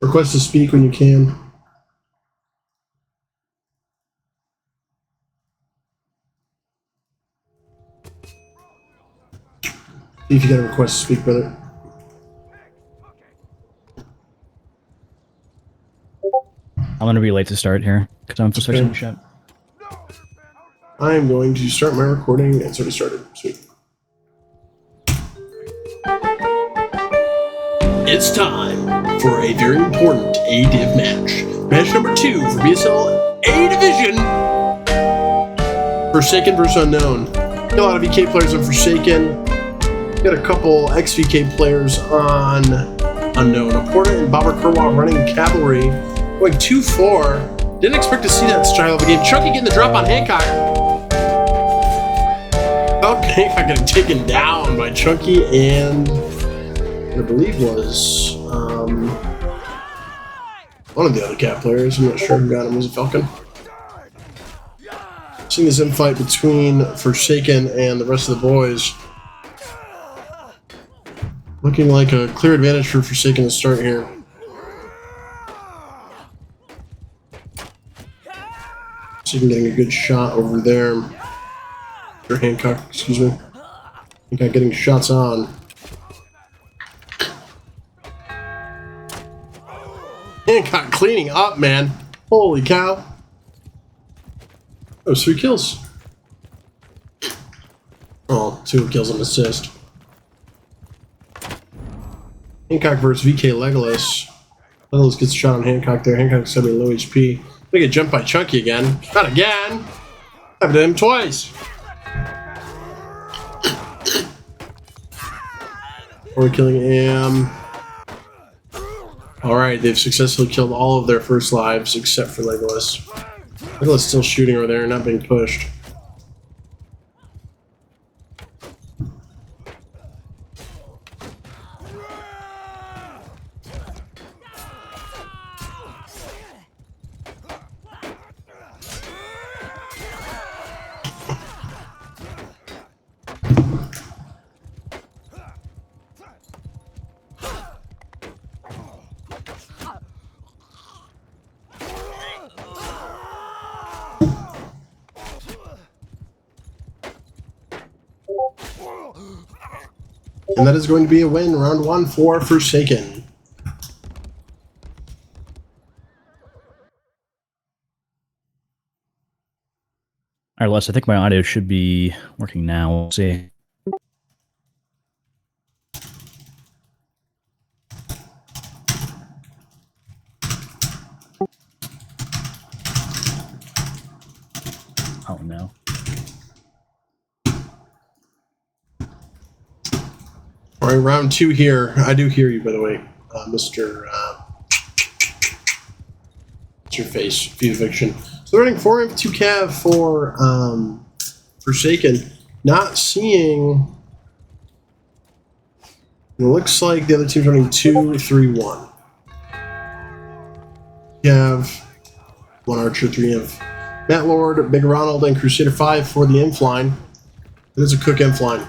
Request to speak when you can. See if you got a request to speak, brother. I'm gonna be late to start here because I'm switching the ship. I am going to start my recording. It's already started. Sweet. It's time for a very important A-Div match. Match number 2 for BSL A Division. Forsaken versus Unknown. Got a lot of VK players on Forsaken. Got a couple XVK players on Unknown. Aporta and Bobber Kerwal running cavalry. Going 2-4. Didn't expect to see that style of a game. Chucky getting the drop on Hancock. Oh, Hancock getting taken down by Chunky and I believe was one of the other cat players. I'm not sure who got him. Was it Falcon? Seeing this infight between Forsaken and the rest of the boys. Looking like a clear advantage for Forsaken to start here. Forsaken getting a good shot over there. Or Hancock, excuse me. Hancock getting shots on. Hancock cleaning up, man. Holy cow. Oh, 3 kills. Oh, 2 kills and assist. Hancock versus VK Legolas. Legolas gets a shot on Hancock there. Hancock's gonna be low HP. They get jumped by Chunky again. Not again. Happened to him twice. We're killing him. Alright, they've successfully killed all of their first lives except for Legolas. Legolas still shooting over there, not being pushed. And that is going to be a win, round 1 for Forsaken. Alright, Les, I think my audio should be working now. We'll see. Oh no. All right, round 2 here. I do hear you, by the way, Mr. What's your face? View Fiction. So they're running 4 Inf 2 Cav for Forsaken. Not seeing. It looks like the other team's running 2-3-1. Cav, 1 Archer, 3 Inf. Matt Lord, Big Ronald, and Crusader 5 for the Inf line. It is a Cook Inf line.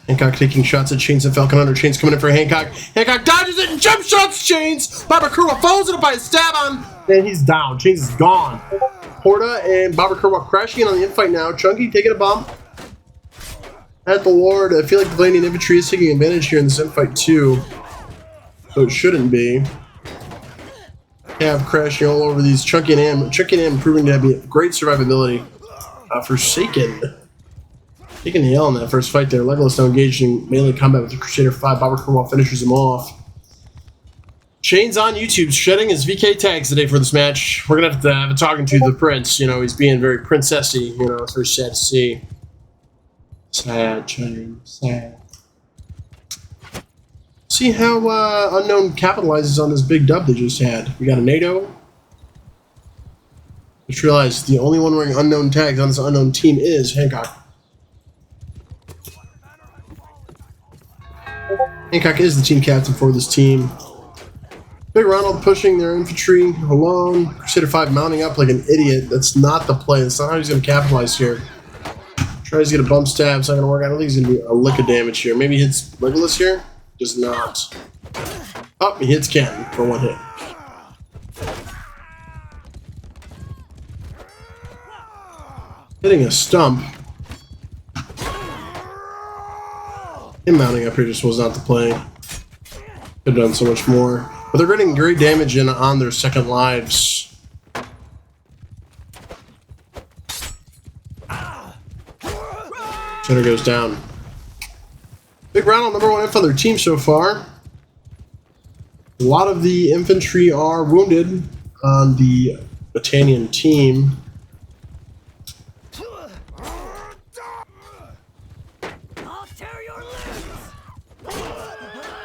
Hancock taking shots at Chains and Falcon under. Chains coming in for Hancock. Hancock dodges it and jump shots Chains. Bobber Kerwal follows it up by a stab on. And he's down. Chains is gone. Porta and Bobber Kerwal crashing in on the infight now. Chunky taking a bump. At the Lord, I feel like the Blanding infantry is taking advantage here in this infight too. So it shouldn't be. Cav crashing all over these Chunky and Am. Chunky and Am proving to have great survivability. Forsaken. Taking the L in that first fight there. Legolas now engaged in melee combat with the Crusader 5. Bobber Kerwal finishes him off. Chains on YouTube shedding his VK tags today for this match. We're going to have a talking to the Prince. You know, he's being very princessy. You know, it's very sad to see. Sad, Chains. Sad. See how Unknown capitalizes on this big dub they just had. We got a NATO. Just realized the only one wearing Unknown tags on this Unknown team is Hancock. Hancock is the team captain for this team. Big Ronald pushing their infantry alone. Crusader 5 mounting up like an idiot. That's not the play. That's not how he's going to capitalize here. Tries to get a bump stab. It's not going to work. I don't think he's going to do a lick of damage here. Maybe he hits Legolas here. Does not. Oh, he hits Canton for one hit. Hitting a stump. Him mounting up here just was not the play. Could have done so much more. But they're getting great damage in on their second lives. Center goes down. Big Ronald, number 1 inf on their team so far. A lot of the infantry are wounded on the Battanian team.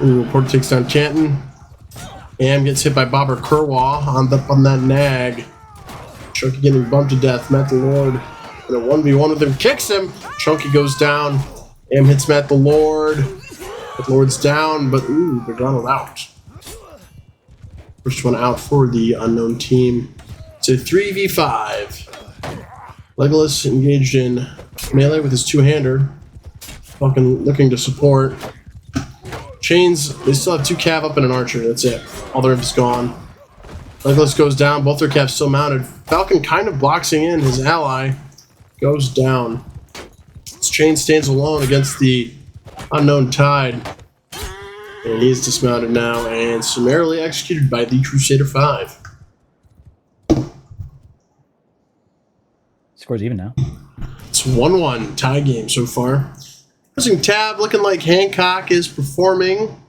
Ooh, Porter takes down Canton. Am gets hit by Bobber Kerwa on that nag. Chunky getting bumped to death. Matt the Lord in a 1v1 with him. Kicks him. Chunky goes down. Am hits Matt the Lord. Matt the Lord's down, but ooh, Big Ronald out. First one out for the unknown team. It's a 3v5. Legolas engaged in melee with his two-hander. Fucking looking to support. Chains, they still have 2 cav up and an archer. That's it. All their inf's gone. Legolas goes down. Both their cavs still mounted. Falcon kind of boxing in. His ally goes down. His chain stands alone against the unknown tide. And he's dismounted now and summarily executed by the Crusader 5. Score's even now. It's 1-1 tie game so far. Pressing tab, looking like Hancock is performing.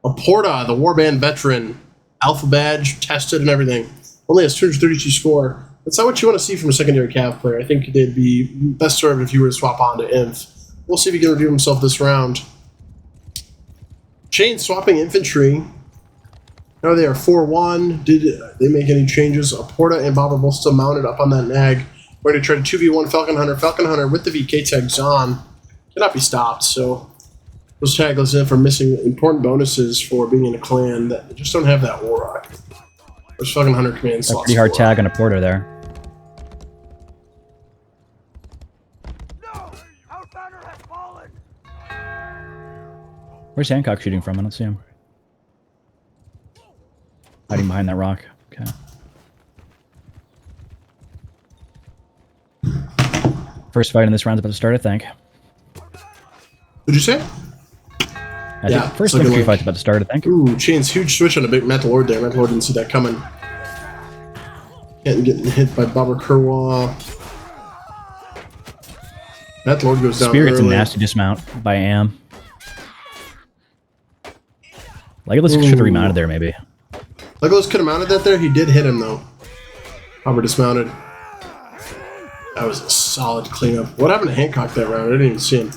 Laporta, the warband veteran, alpha badge, tested and everything. Only has 232 score. That's not what you want to see from a secondary cav player. I think they'd be best served if you were to swap on to Inf. We'll see if he can redeem himself this round. Chain swapping infantry. Now they are 4-1. Did they make any changes? Laporta and Bob are both still mounted up on that nag. We're going to try to 2v1 Falcon Hunter. Falcon Hunter with the VK tags on. Cannot be stopped, so those tagless in for missing important bonuses for being in a clan that just don't have that war rock. There's Falcon Hunter command slots. Pretty hard tag on a Porter there. No! Our banner has fallen! Where's Hancock shooting from? I don't see him. Hiding behind that rock. Okay. First fight in this round's about to start, I think. What'd you say? I think first infantry fight's about to start, I think. Ooh, Chain's huge switch on a big Matt Lord there. Matt Lord didn't see that coming. Getting hit by Bobber Kerwa. Matt Lord goes down Spirit's early. a nasty dismount by Am. Legolas should have remounted there, maybe. Legolas could have mounted that there. He did hit him, though. Bobber dismounted. That was a solid cleanup. What happened to Hancock that round? I didn't even see him.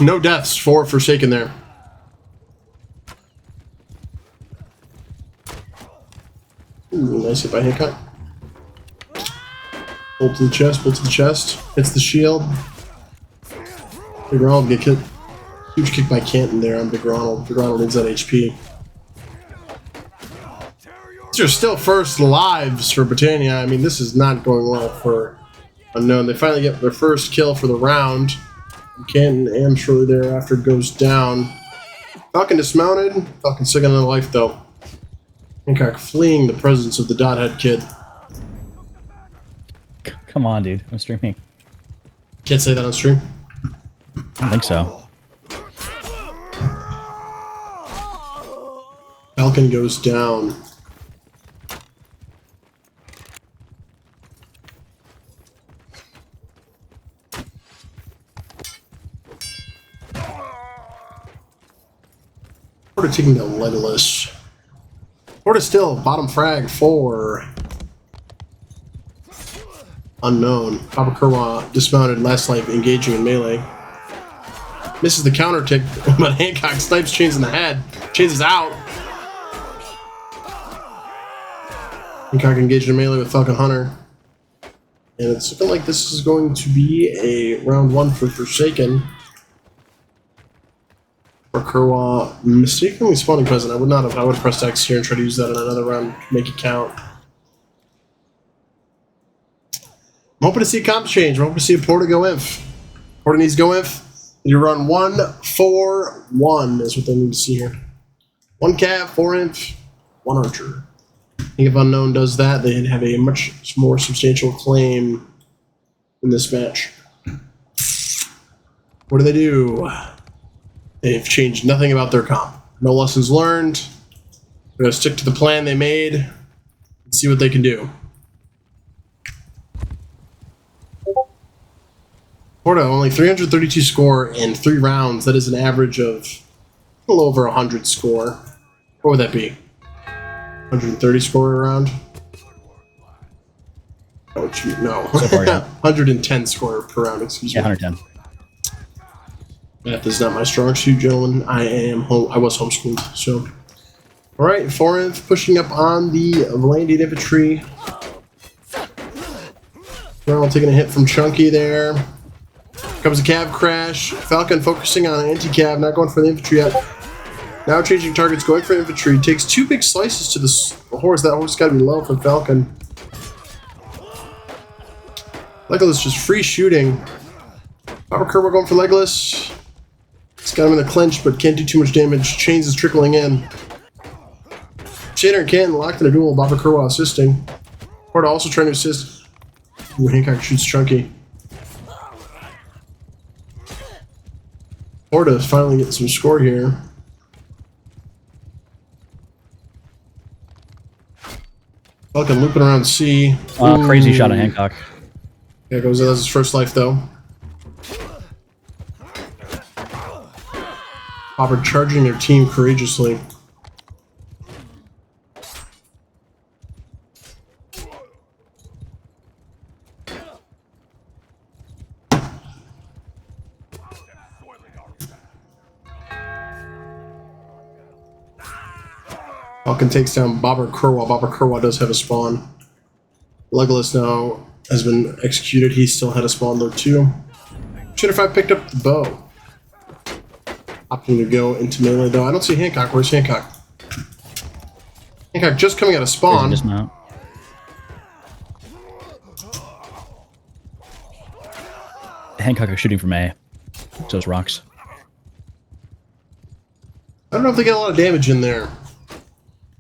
No deaths for Forsaken there. Ooh, nice hit by Hancock. Bolt to the chest, bolt to the chest. Hits the shield. Big Ronald get hit. Huge kick by Canton there on Big Ronald. Big Ronald needs that HP. These are still first lives for Britannia. I mean, this is not going well for Unknown. They finally get their first kill for the round. Canton and shortly thereafter goes down. Falcon dismounted. Falcon second on life though. Hancock fleeing the presence of the Dothead kid. Come on, dude. I'm streaming. Can't say that on stream. I don't think so. Falcon goes down. Porter taking down Legolas. Porter still bottom frag for Unknown. Papa Kerwa dismounted last life, engaging in melee. Misses the counter tick, but Hancock snipes Chains in the head. Chains is out. Hancock engaged in melee with Falcon Hunter. And it's looking like this is going to be a round 1 for Forsaken. Or Kerwa mistakenly spawning present. I would not have. I would have pressed X here and try to use that in another round to make it count. I'm hoping to see a comp change. I'm hoping to see a Porta go inf. Porta needs to go inf. You run 1-4-1 is what they need to see here. 1 cav, 4 inf, 1 archer. I think if Unknown does that, they'd have a much more substantial claim in this match. What do they do? They've changed nothing about their comp. No lessons learned. They're going to stick to the plan they made and see what they can do. Porta, only 332 score in 3 rounds. That is an average of a little over 100 score. What would that be? 130 score a round? Oh, no. So far, yeah. 110 score per round, excuse me. Yeah, 110. Math is not my strong suit, gentlemen. I was homeschooled, so. Alright, 4th pushing up on the landed infantry. Ronald taking a hit from Chunky there. Comes a cav crash. Falcon focusing on anti-cav, not going for the infantry yet. Now changing targets, going for infantry. Takes 2 big slices to the horse. That horse got to be low from Falcon. Legolas just free shooting. Power curve, we're going for Legolas. It's got him in the clinch, but can't do too much damage. Chains is trickling in. Shader and Canton locked in a duel. Baba Kerwa assisting. Porta also trying to assist. Ooh, Hancock shoots Chunky. Porta is finally getting some score here. Falcon looping around C. Crazy shot on Hancock. There goes that's his first life though. Popper charging their team courageously. Falcon takes down Bobber Kerwa. Bobber Kerwa does have a spawn. Legolas now has been executed. He still had a spawn though too. Shader 5 picked up the bow. Opting to go into melee though. I don't see Hancock. Where's Hancock? Hancock just coming out of spawn. Dismount. Hancock is shooting from A. So is Rocks. I don't know if they get a lot of damage in there.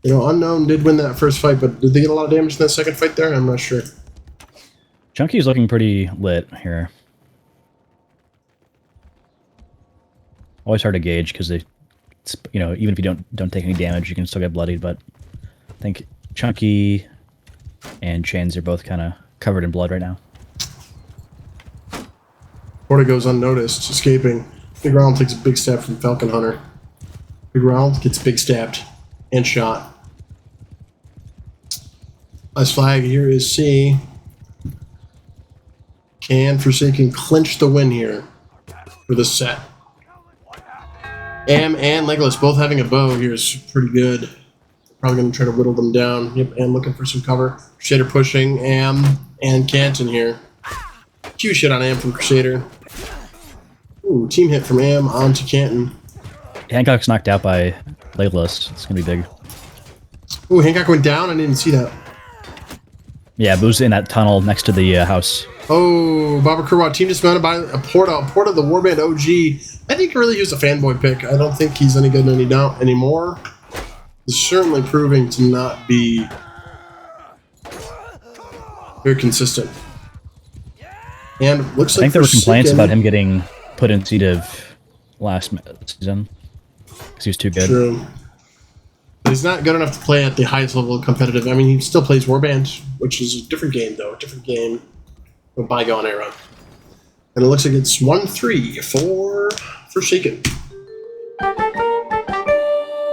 You know, Unknown did win that first fight, but did they get a lot of damage in that second fight there? I'm not sure. Chunky's looking pretty lit here. Always hard to gauge because they, you know, even if you don't take any damage, you can still get bloodied. But I think Chunky and Chains are both kind of covered in blood right now. Porta goes unnoticed, escaping. Big Ronald takes a big stab from Falcon Hunter. Big Ronald gets big stabbed and shot. Last flag here is C. Can Forsaken clinch the win here for the set? Am and Legolas both having a bow here is pretty good. Probably going to try to whittle them down. Yep, and looking for some cover. Crusader pushing Am and Canton here. Huge shit on Am from Crusader. Ooh, team hit from Am onto Canton. Hancock's knocked out by Legolas. It's going to be big. Ooh, Hancock went down. I didn't see that. Yeah, Boo's in that tunnel next to the house. Oh, Baba Kerwa team dismounted by a Porta. Porta, the Warband OG. I think really he was a fanboy pick. I don't think he's any good anymore. He's certainly proving to not be very consistent. And looks like I think there were complaints about him getting put in seat of last season because he was too good. True. But he's not good enough to play at the highest level of competitive. I mean, he still plays Warband, which is a different game, though. A different game. A bygone era. And it looks like it's 1-3 for Forsaken.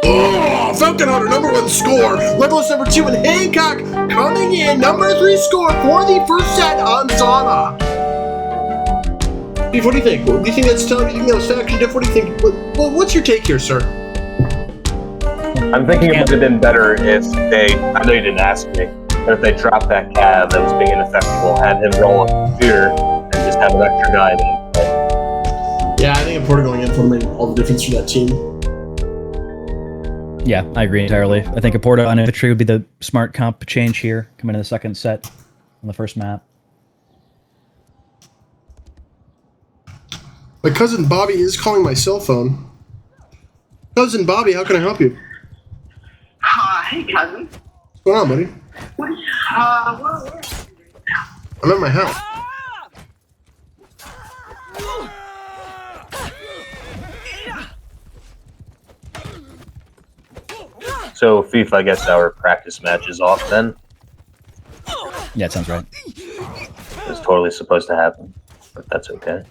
Oh, Falcon Hunter, #1 score. Legolas #2, and Hancock coming in, #3 score for the first set on Zana. Steve, what do you think? Do you think that's telling? Do you think that was faction diff? What do you think? What's your take here, sir? I'm thinking it would have been better if they. I know you didn't ask me, But if they drop that cab that was being ineffectual, have him roll up the shooter, and just have an extra guy there. Yeah, I think a Porta going in for made all the difference for that team. Yeah, I agree entirely. I think a Porta on infantry would be the smart comp change here, coming into the second set on the first map. My cousin Bobby is calling my cell phone. Cousin Bobby, how can I help you? Hey, cousin. What's going on, buddy? Where? I'm at my house. So, Fief, I guess our practice match is off then. Yeah, it sounds right. It's totally supposed to happen, but that's okay.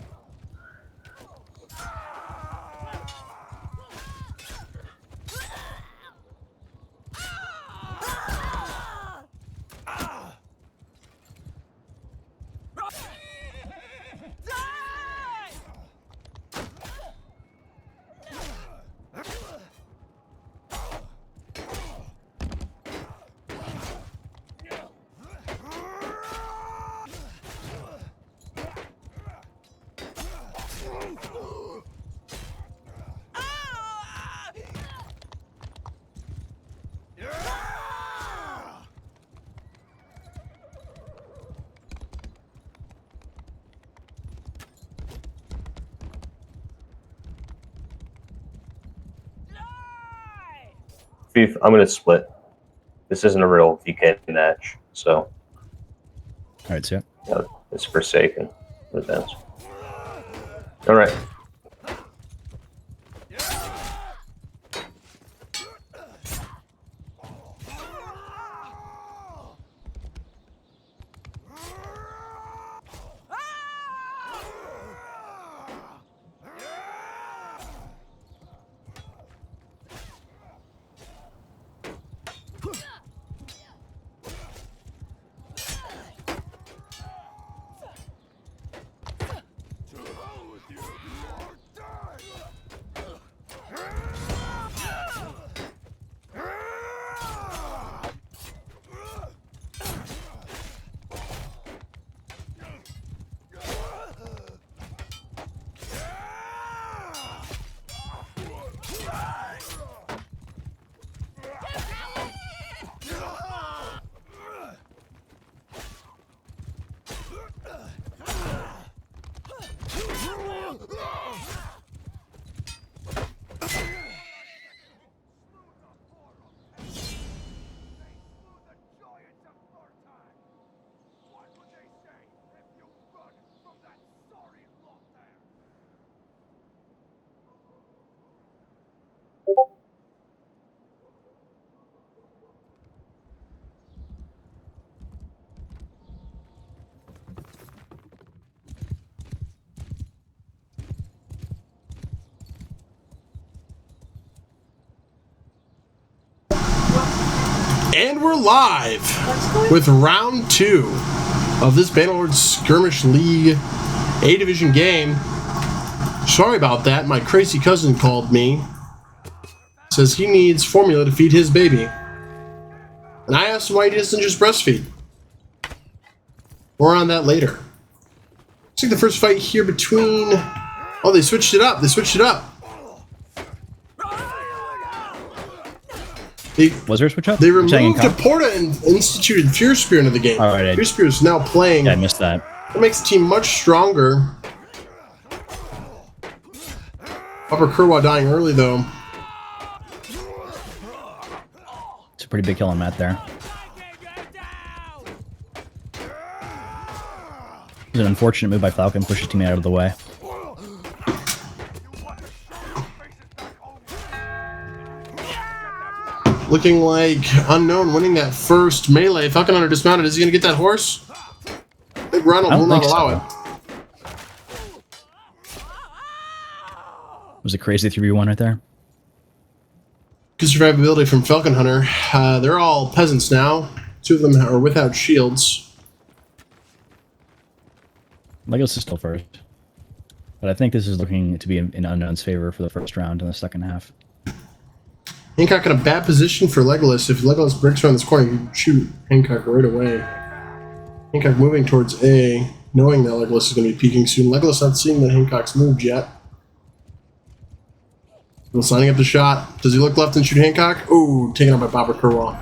Fief, I'm gonna split. This isn't a real VK match, so Alright, so it's Forsaken events. Alright. And we're live with round 2 of this Bannerlord Skirmish League A Division game. Sorry about that, my crazy cousin called me. Says he needs formula to feed his baby. And I asked him why he doesn't just breastfeed. More on that later. Looks like the first fight here between... Oh, they switched it up. They switched it up. was there a switch up? They removed a Porta and instituted Fear Spear into the game. Alright, Fear Spear is now playing. Yeah, I missed that. That makes the team much stronger. Upper Kerwa dying early, though. It's a pretty big kill on Matt there. It was an unfortunate move by Falcon, pushed his teammate out of the way. Looking like Unknown winning that first melee. Falcon Hunter dismounted. Is he going to get that horse? I think Ronald will not allow it. Was a crazy 3v1 right there. Good survivability from Falcon Hunter. They're all peasants now. 2 of them are without shields. Legos is still first. But I think this is looking to be in Unknown's favor for the first round in the second half. Hancock in a bad position for Legolas. If Legolas breaks around this corner, you can shoot Hancock right away. Hancock moving towards A, knowing that Legolas is going to be peeking soon. Legolas not seeing that Hancock's moved yet. Legolas lining up the shot. Does he look left and shoot Hancock? Ooh, taken out by Bobber Kerwell.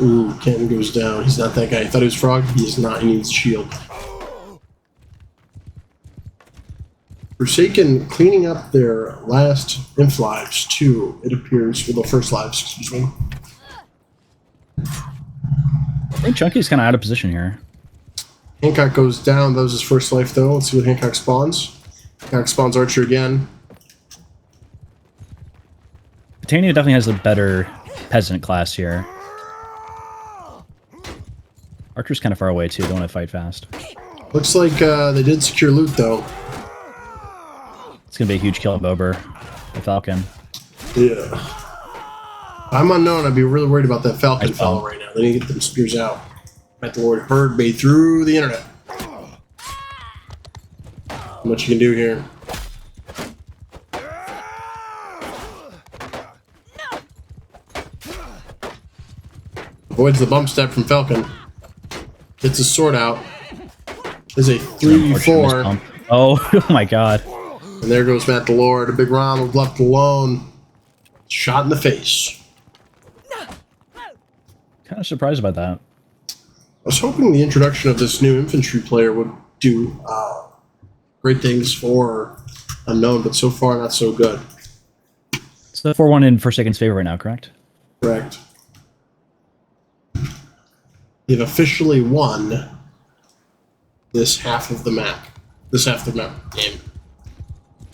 Ooh, Kenton goes down. He's not that guy. He thought he was Frog. He is not. He needs shield. Forsaken cleaning up their last inf lives, too, it appears. Well, the first lives, excuse me. I think Chunky's kind of out of position here. Hancock goes down. That was his first life, though. Let's see what Hancock spawns. Hancock spawns Archer again. Britannia definitely has the better peasant class here. Archer's kind of far away, too. Don't want to fight fast. Looks like they did secure loot, though. It's going to be a huge kill of Bober, the Falcon. Yeah. I'm unknown. I'd be really worried about that Falcon fellow right now. They need to get them spears out. Matt the Lord heard me through the internet. What you can do here. Avoids the bump step from Falcon. Gets his sword out. There's a 3v4. Oh my god. And there goes Matt the Lord. A big Ronald left alone. Shot in the face. Kind of surprised about that. I was hoping the introduction of this new infantry player would do great things for Unknown, but so far not so good. It's the 4-1 in Forsaken's favor right now, correct? Correct. They've officially won this half of the map. This half of the map game.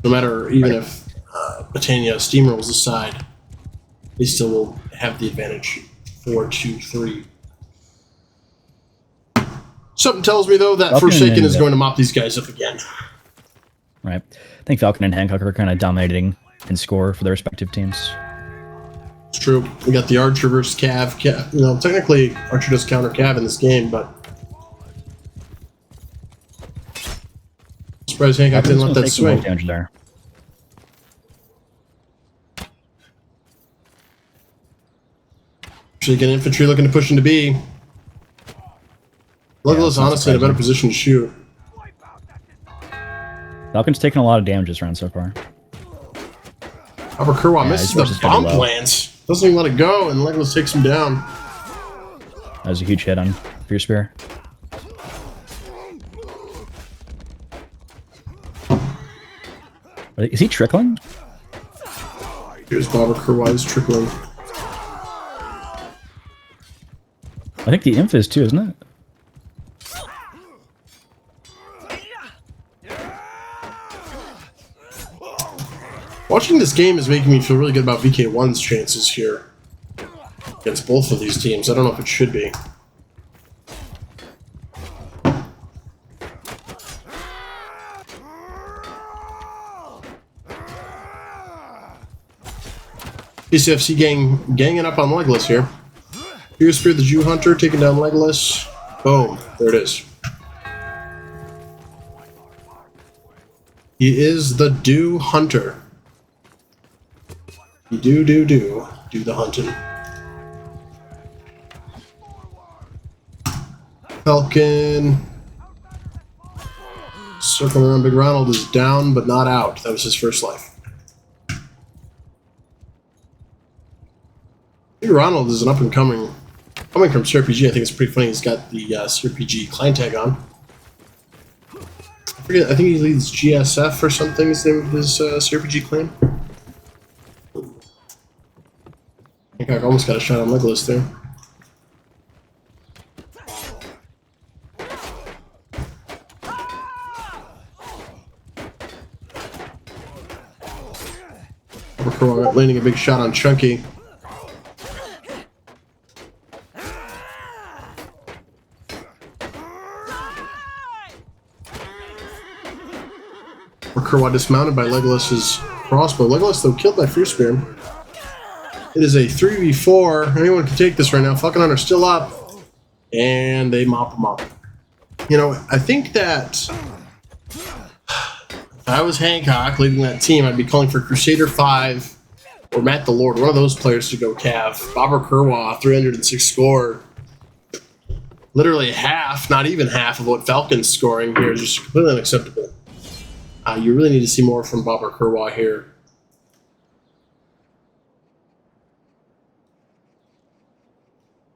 No matter, even if Britannia steamrolls aside, they still will have the advantage. 4-2-3. Something tells me, though, that Falcon Forsaken is going to mop these guys up again. Right. I think Falcon and Hancock are kind of dominating in score for their respective teams. It's true. We got the Archer versus Cav. You know, technically, Archer does counter Cav in this game, but surprised Hancock didn't let that swing. Damage there. Forsaken infantry looking to push into B. Legolas honestly in a better position to shoot. Falcon's taken a lot of damage this round so far. Albert Kerwell misses his the bump lance. Doesn't even let it go, and Legolas takes him down. That was a huge hit on Fear Spear. Is he trickling? Here's Albert Kerwell, he's trickling. I think the Imp is too, isn't it? Watching this game is making me feel really good about VK1's chances here against both of these teams. I don't know if it should be. PCFC ganging up on Legolas here. Here's Spear the Jew Hunter taking down Legolas. Boom. There it is. He is the Dew Hunter. You do the hunting. Falcon. Circling around Big Ronald is down but not out. That was his first life. Big Ronald is an up and coming. Coming from CRPG, I think it's pretty funny. He's got the CRPG client tag on. I think he leads GSF or something. Is the name of his CRPG clan. I think I almost got a shot on Legolas there. Landing a big shot on Chunky. Kerwell dismounted by Legolas's crossbow. Legolas, though, killed by Fear Spear. It is a 3v4. Anyone can take this right now. Falcon Hunter still up. And they mop them up. You know, I think that if I was Hancock leading that team, I'd be calling for Crusader 5 or Matt the Lord, one of those players to go Cav. Bobber Kerwa, 306 score. Literally half, not even half of what Falcon's scoring here is just completely unacceptable. You really need to see more from Bobber Kerwa here.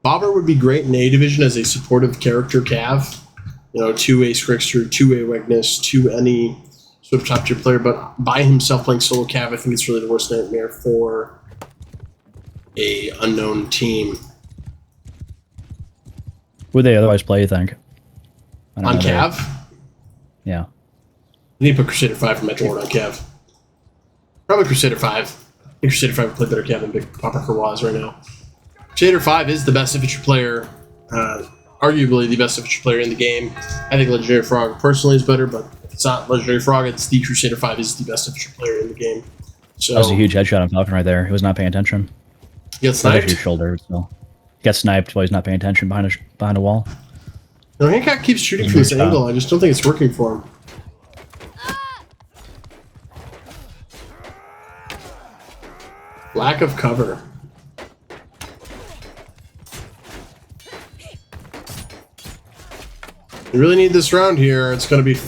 Bobber would be great in A Division as a supportive character Cav. You know, 2-way Scrickster, 2-way Wegness, 2 any sort of top tier player, but by himself playing solo Cav, I think it's really the worst nightmare for a unknown team. Would they otherwise play, you think? On Cav? Yeah. You need to put Crusader 5 from Metroid on Cav. Probably Crusader 5. I think Crusader 5 would play better Cav than Big Papa Kerwaz right now. Crusader 5 is the best infantry player, arguably the best infantry player in the game. I think Legendary Frog personally is better, but if it's not Legendary Frog, it's the Crusader 5 is the best infantry player in the game. So, that was a huge headshot on Falcon right there. He was not paying attention. He got sniped? Your shoulder, so. He got sniped while he's not paying attention behind a wall. No, Hancock keeps shooting from this angle. I just don't think it's working for him. Lack of cover. You really need this round here. It's going to be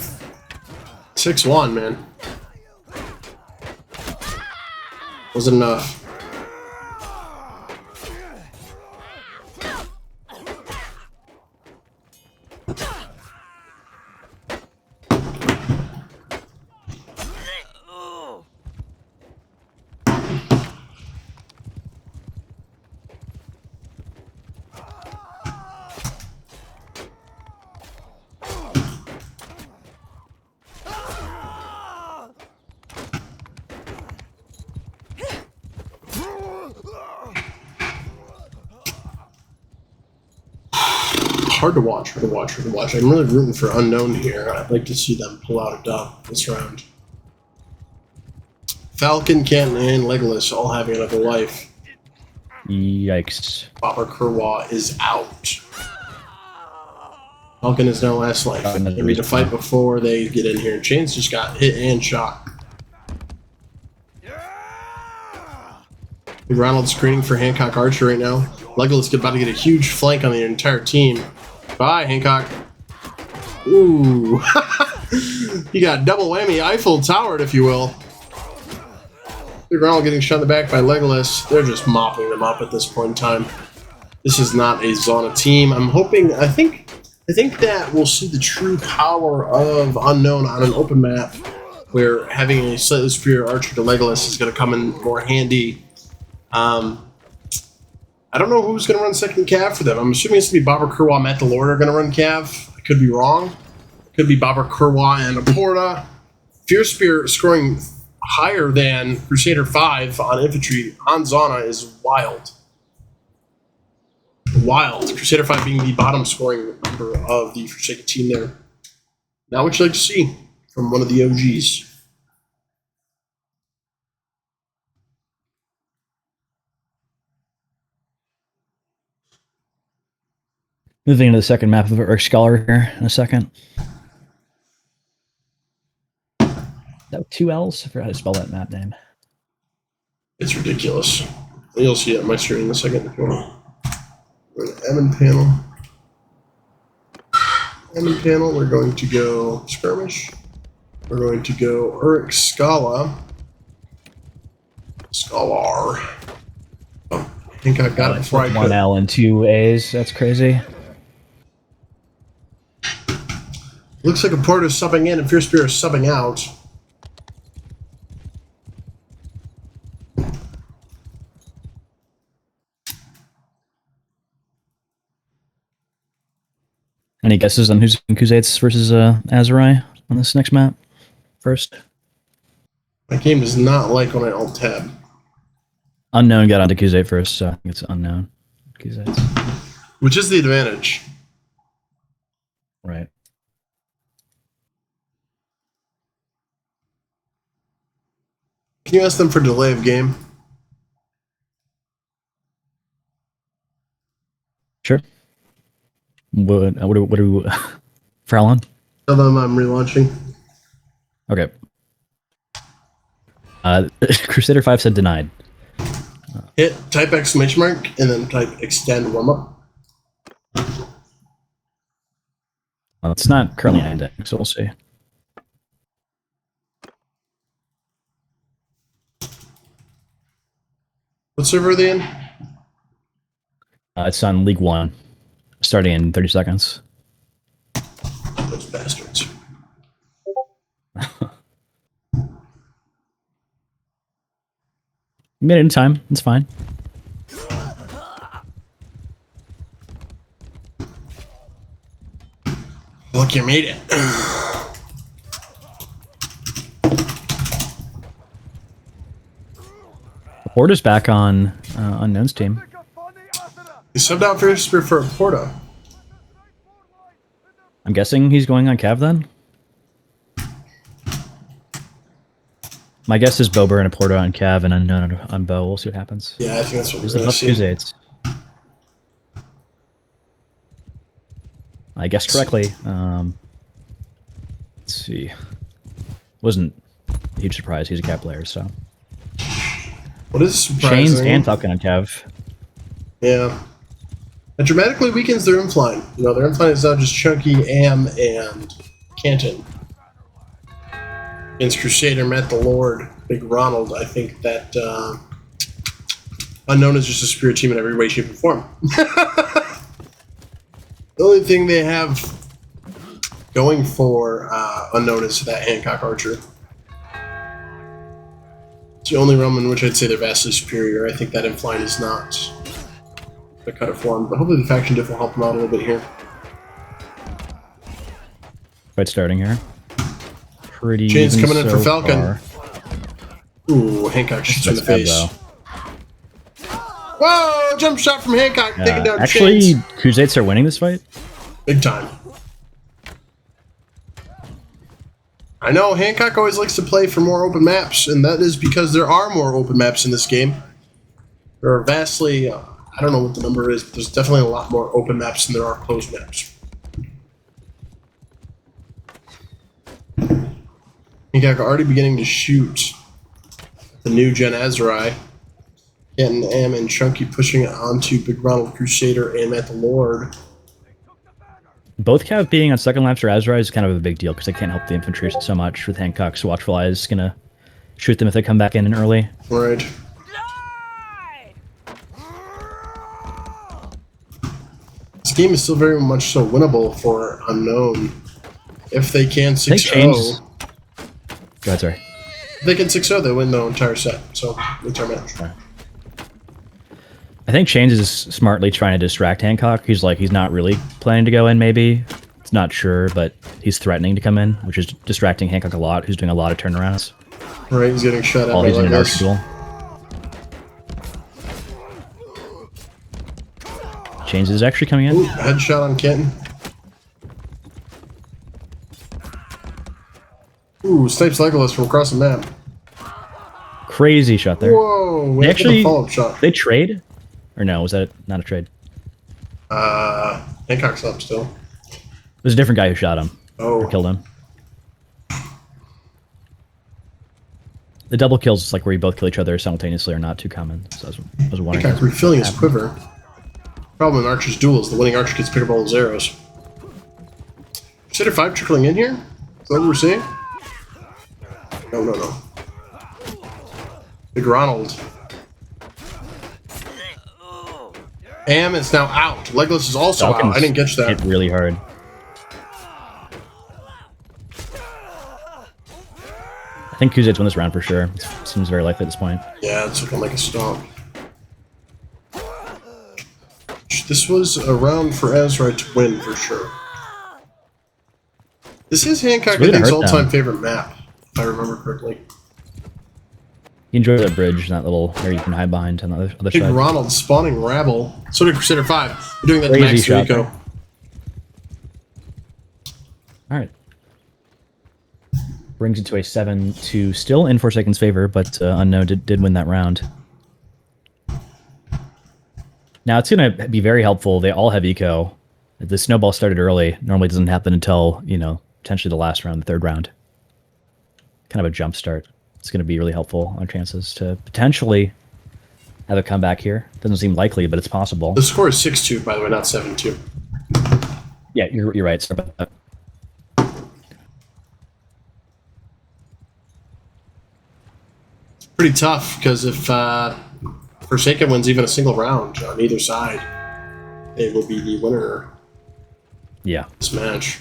6-1, man. Wasn't enough. Hard to watch, hard to watch, hard to watch. I'm really rooting for Unknown here. I'd like to see them pull out a dub this round. Falcon, Canton, and Legolas all having another life. Yikes. Bobber Kerwa is out. Falcon is now last life. They need to fight before they get in here. Chains just got hit and shot. Ronald screening for Hancock Archer right now. Legolas about to get a huge flank on the entire team. Bye, Hancock. Ooh. You got double whammy Eiffel Towered, if you will. Ronald getting shot in the back by Legolas. They're just mopping them up at this point in time. This is not a Zona team. I'm hoping, I think that we'll see the true power of Unknown on an open map where having a slightly superior archer to Legolas is going to come in more handy. I don't know who's going to run second Cav for them. I'm assuming it's going to be Bobber Kerwa, Matt the Lord are going to run Cav. I could be wrong. It could be Bobber Kerwa and Aporta. Fierce Spear scoring higher than Crusader 5 on infantry on Zona is wild. Wild. Crusader 5 being the bottom scoring member of the Forsaken team there. Now what you like to see from one of the OGs. Moving into the second map of Earth Scholar here in a second. That 2 L's? I forgot how to spell that map name. It's ridiculous. You'll see it on my screen in a second if you want. We're in the Emin panel. Emin panel, we're going to go Skirmish. We're going to go Uruk Scala. Scholar. Oh, I think I got it before I could. 1 L and 2 A's. That's crazy. Looks like Aporta is subbing in and Fierce Spear is subbing out. Any guesses on who's in Khuzaits versus Azurai on this next map? First? My game does not like when I alt tab. Unknown got onto Khuzait first, so I think it's Unknown. Khuzaits. Which is the advantage. Right. Can you ask them for delay of game? Sure. What are we... Frowlin? Tell them I'm relaunching. Okay. Crusader 5 said denied. Hit type exclamation mark and then type extend warm up. Well, it's not currently ending, so we'll see. What server are they in? It's on League 1, starting in 30 seconds. Those bastards. You made it in time. It's fine. Look, you made it. Porta's back on Unknown's team. He subbed out for Porta. I'm guessing he's going on Cav then? My guess is Bober and a Porta on Cav and Unknown on Bo. We'll see what happens. Yeah, I think that's what we're There's going to enough see. Crusades. I guessed correctly. Let's see. Wasn't a huge surprise. He's a Cav player, so. What is surprising? Chains and Falcon on Cav. Yeah. It dramatically weakens their infline. You know, their infline is now just Chunky, Am, and Canton. Against Crusader, Matt the Lord, Big Ronald, I think that Unknown is just a superior team in every way, shape, and form. The only thing they have going for Unknown is that Hancock Archer. It's the only realm in which I'd say they're vastly superior. I think that infline is not the cut of form, but hopefully the faction diff will help them out a little bit here. Fight starting here. Pretty Chains even coming in so for Falcon. far. Ooh, Hancock shoots in the That's bad, face. though. Whoa! Jump shot from Hancock, taking down Actually, Chains. Crusades are winning this fight. Big time. I know Hancock always likes to play for more open maps, and that is because there are more open maps in this game. There are vastly, I don't know what the number is, but there's definitely a lot more open maps than there are closed maps. Hancock already beginning to shoot the new Gen Azrai. Getting Am and Chunky pushing it onto Big Ronald Crusader and Matt the Lord. Both Cav being on second laps or Azra is kind of a big deal because they can't help the infantry so much with Hancock's Watchful Eye is going to shoot them if they come back in early. Right. This game is still very much so winnable for Unknown. If they can 6-0. Go ahead, sorry. If they can 6-0, they win the entire set. So, entire match. I think Chains is smartly trying to distract Hancock. He's not really planning to go in, maybe. It's not sure, but he's threatening to come in, which is distracting Hancock a lot, who's doing a lot of turnarounds. Right, he's getting shot at While by he's in an arch this. duel. Chains is actually coming in. Ooh, headshot on Kenton. Ooh, snipes Legolas from across the map. Crazy shot there. Whoa, They actually follow-up shot. they trade? Or no, was that not a trade? Hancock's up still. It was a different guy who shot him. Oh. Or killed him. The double kills, like where you both kill each other simultaneously, are not too common. So I was wondering. Hancock refilling his quiver. Problem in Archer's duel is the winning Archer gets pick up all his arrows. Crusader 5 trickling in here? Is that what we're seeing? No. Big Ronald. Am is now out. Legolas is also out. I didn't catch that. Hit really hard. I think Crusades win this round for sure. It seems very likely at this point. Yeah, it's looking like a stomp. This was a round for Azrai to win for sure. This is Hancock really Hitting's hurt them. all-time favorite map, if I remember correctly. You enjoy that bridge, that little area you can hide behind on the other Big side. Ronald spawning Rabble. So did Crusader 5. We're doing that to Crazy Max shot Rico. there. Alright. Brings it to a 7-2, still in Forsaken's favor, but Unknown did win that round. Now it's going to be very helpful. They all have eco, The snowball started early. Normally doesn't happen until, potentially the last round, the third round. Kind of a jump start. It's going to be really helpful on chances to potentially have a comeback here. Doesn't seem likely, but it's possible. The score is 6-2, by the way, not 7-2. Yeah, you're right. Sorry about that. Pretty tough, because if Forsaken wins even a single round on either side, they will be the winner Yeah. of this match.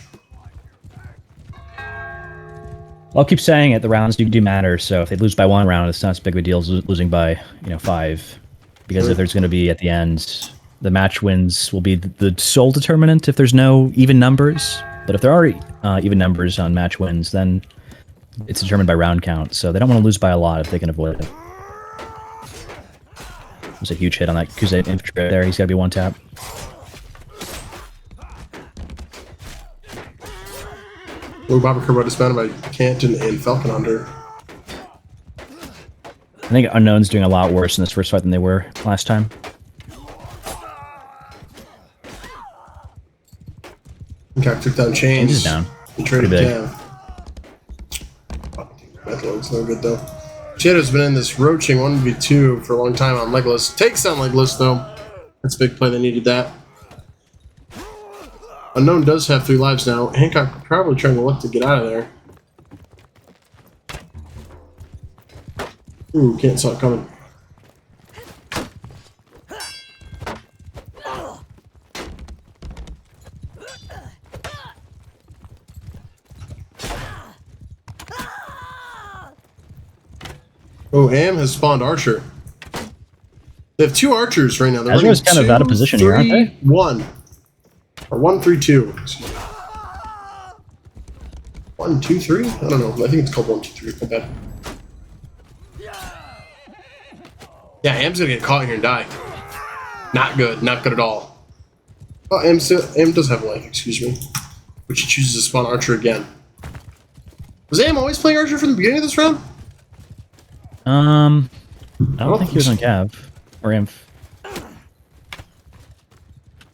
I'll keep saying it, the rounds do matter, so if they lose by 1 round, it's not as big of a deal as losing by, 5. Because if there's going to be, at the end, the match wins will be the sole determinant if there's no even numbers. But if there are even numbers on match wins, then it's determined by round count. So they don't want to lose by a lot if they can avoid it. There's a huge hit on that Kuzet infantry there. He's got to be 1 tap. Blue Bobber Kerbo dismounted by Canton and Falcon Hunter. I think Unknown's doing a lot worse in this first fight than they were last time. Hancock took down Chains. He's down. He traded Pretty big. Cav. Metal's no good though. Shadow's been in this roaching 1v2 for a long time on Legolas. Takes down Legolas though. That's a big play, they needed that. Unknown does have 3 lives now. Hancock probably trying to look to get out of there. Ooh, can't saw it coming. Oh, Am has spawned Archer. They have 2 Archers right now. They're Ezra's running kind of out of position here, aren't they? 1. Or 1, 3, 2. Excuse me. 1, 2, 3? I don't know. I think it's called 1, 2, 3. My bad. Yeah, Am's gonna get caught here and die. Not good. Not good at all. Oh, Am does have life, excuse me. But she chooses to spawn Archer again. Was Am always playing Archer from the beginning of this round? I don't think he was on Cav. Or Inf.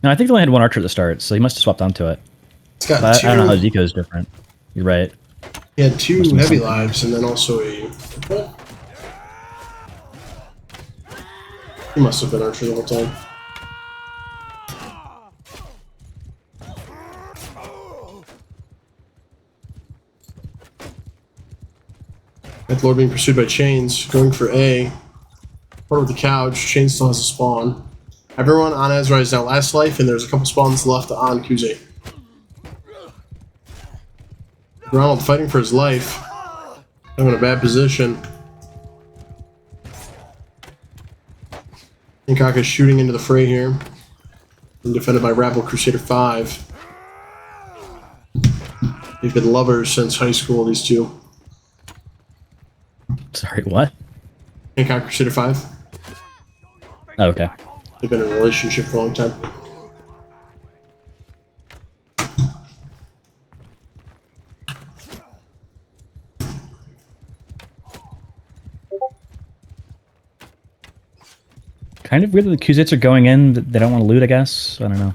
No, I think they only had 1 Archer at the start, so he must have swapped onto it. It's got But 2. I don't know how Zico is different. You're right. He had 2 Must have been heavy something. lives and then also a. He must have been Archer the whole time. Lord being pursued by Chains, going for A. Part with the couch, Chains still has a spawn. Everyone on Ezra is now last life, and there's a couple spawns left on Kuze. Ronald fighting for his life. I'm in a bad position. Hancock is shooting into the fray here. And defended by Rabble Crusader 5. They've been lovers since high school, these two. Sorry, what? Hancock Crusader 5. Oh, okay. They've been in a relationship for a long time. Kind of weird that the Kuzits are going in, but they don't want to loot, I guess. I don't know.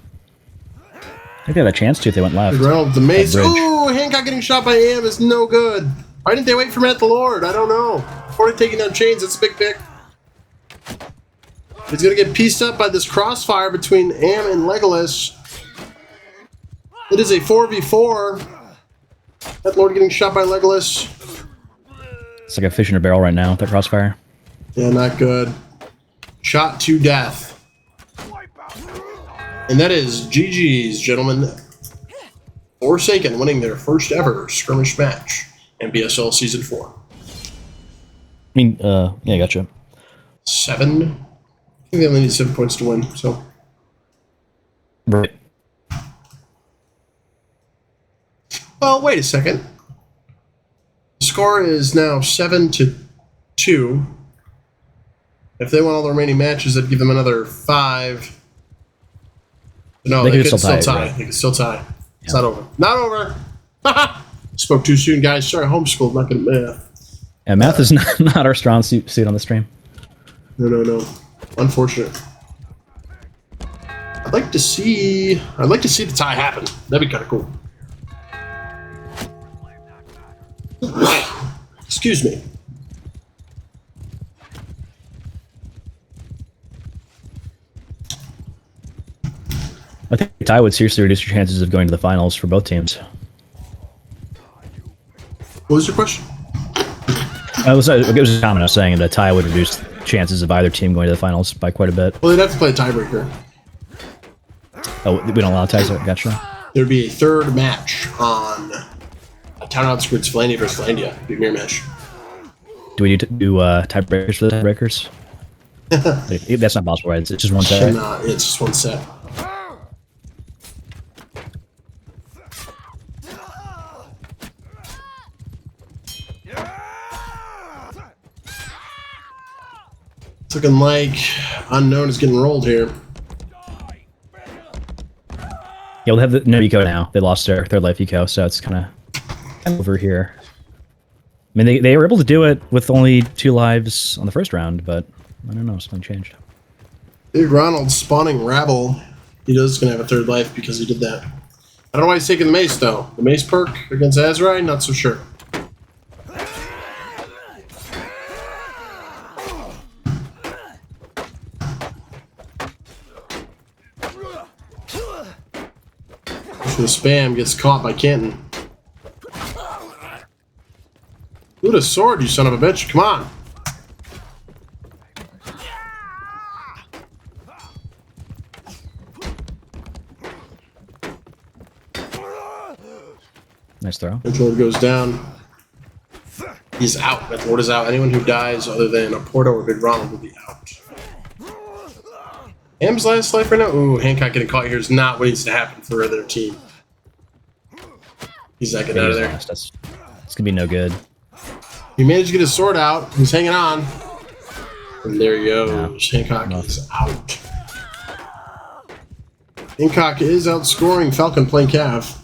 I think they had a chance to if they went left. Reynolds, the mace. That bridge. Ooh, Hancock getting shot by Am is no good. Why didn't they wait for Matt the Lord? I don't know. Before taking down Chains, it's a big pick. He's gonna get pieced up by this crossfire between Am and Legolas. It is a 4v4. Matt the Lord getting shot by Legolas. It's like a fish in a barrel right now with that crossfire. Yeah, not good. Shot to death. And that is GG's, gentlemen. Forsaken winning their first ever skirmish match in BSL Season 4. I mean, yeah, gotcha. 7? I think they only need 7 points to win, so. Right. Well, wait a second. The score is now 7-2. If they won all the remaining matches, that'd give them another 5. No, they could still tie. Right? They could still tie. It's not over. Not over! Spoke too soon, guys. Sorry, homeschooled, not good at math. Yeah, math is not our strong suit on the stream. No. Unfortunate. I'd like to see the tie happen. That'd be kind of cool. Excuse me. I think a tie would seriously reduce your chances of going to the finals for both teams. What was your question? It was a comment I was saying that a tie would reduce chances of either team going to the finals by quite a bit. Well, they'd have to play a tiebreaker. Oh, we don't allow ties. Gotcha. There'd be a third match on a Town Outskirts Flandia versus Flandia. It'd be a mirror match. Do we do tiebreakers for the tiebreakers? Like, that's not possible, right? It's just one set, right? Nah, it's just one set. It's looking like Unknown is getting rolled here. Yeah, we'll have no eco now. They lost their third life eco, so it's kind of over here. I mean, they were able to do it with only 2 lives on the first round, but I don't know, something changed. Big Ronald spawning Rabble. He does going to have a third life because he did that. I don't know why he's taking the mace, though. The mace perk against Azrai? Not so sure. The spam gets caught by Canton. Loot a sword, you son of a bitch. Come on. Nice throw. Lord goes down. He's out. That Lord is out. Anyone who dies other than a Porto or Big Ronald will be out. Ham's last life right now? Ooh, Hancock getting caught here is not what needs to happen for their team. He's not getting out of there. That's gonna be no good. He managed to get his sword out. He's hanging on. And there he goes. Yeah. Hancock is out. Hancock is outscoring Falcon playing Cav.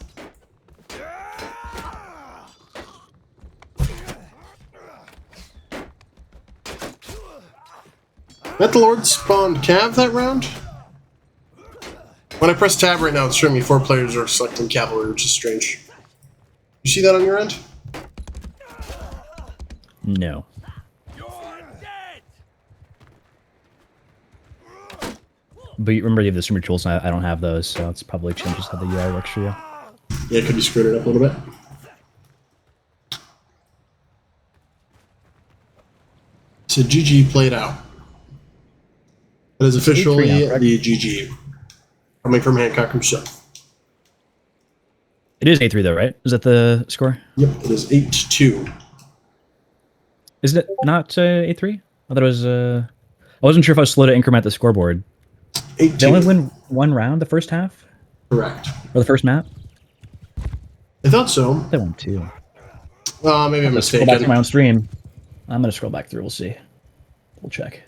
That the Lord spawned Cav that round? When I press tab right now, it's showing me 4 players are selecting Cavalry, which is strange. You see that on your end? No. But you remember you have the streamer tools, and I don't have those, so it's probably changes how the UI works for you. Yeah, it could be screwed it up a little bit. So GG played out. That is officially now, correct? the GG. Coming from Hancock himself. It is 8-3 though, right? Is that the score? Yep, it is 8-2. Isn't it not 8-3? I thought it was. I wasn't sure if I was slow to increment the scoreboard. 8-2. They only win 1 round the first half? Correct. Or the first map? I thought so. They won 2. Maybe I'm Scroll back to mistaken. my own stream. I'm gonna scroll back through. We'll see. We'll check.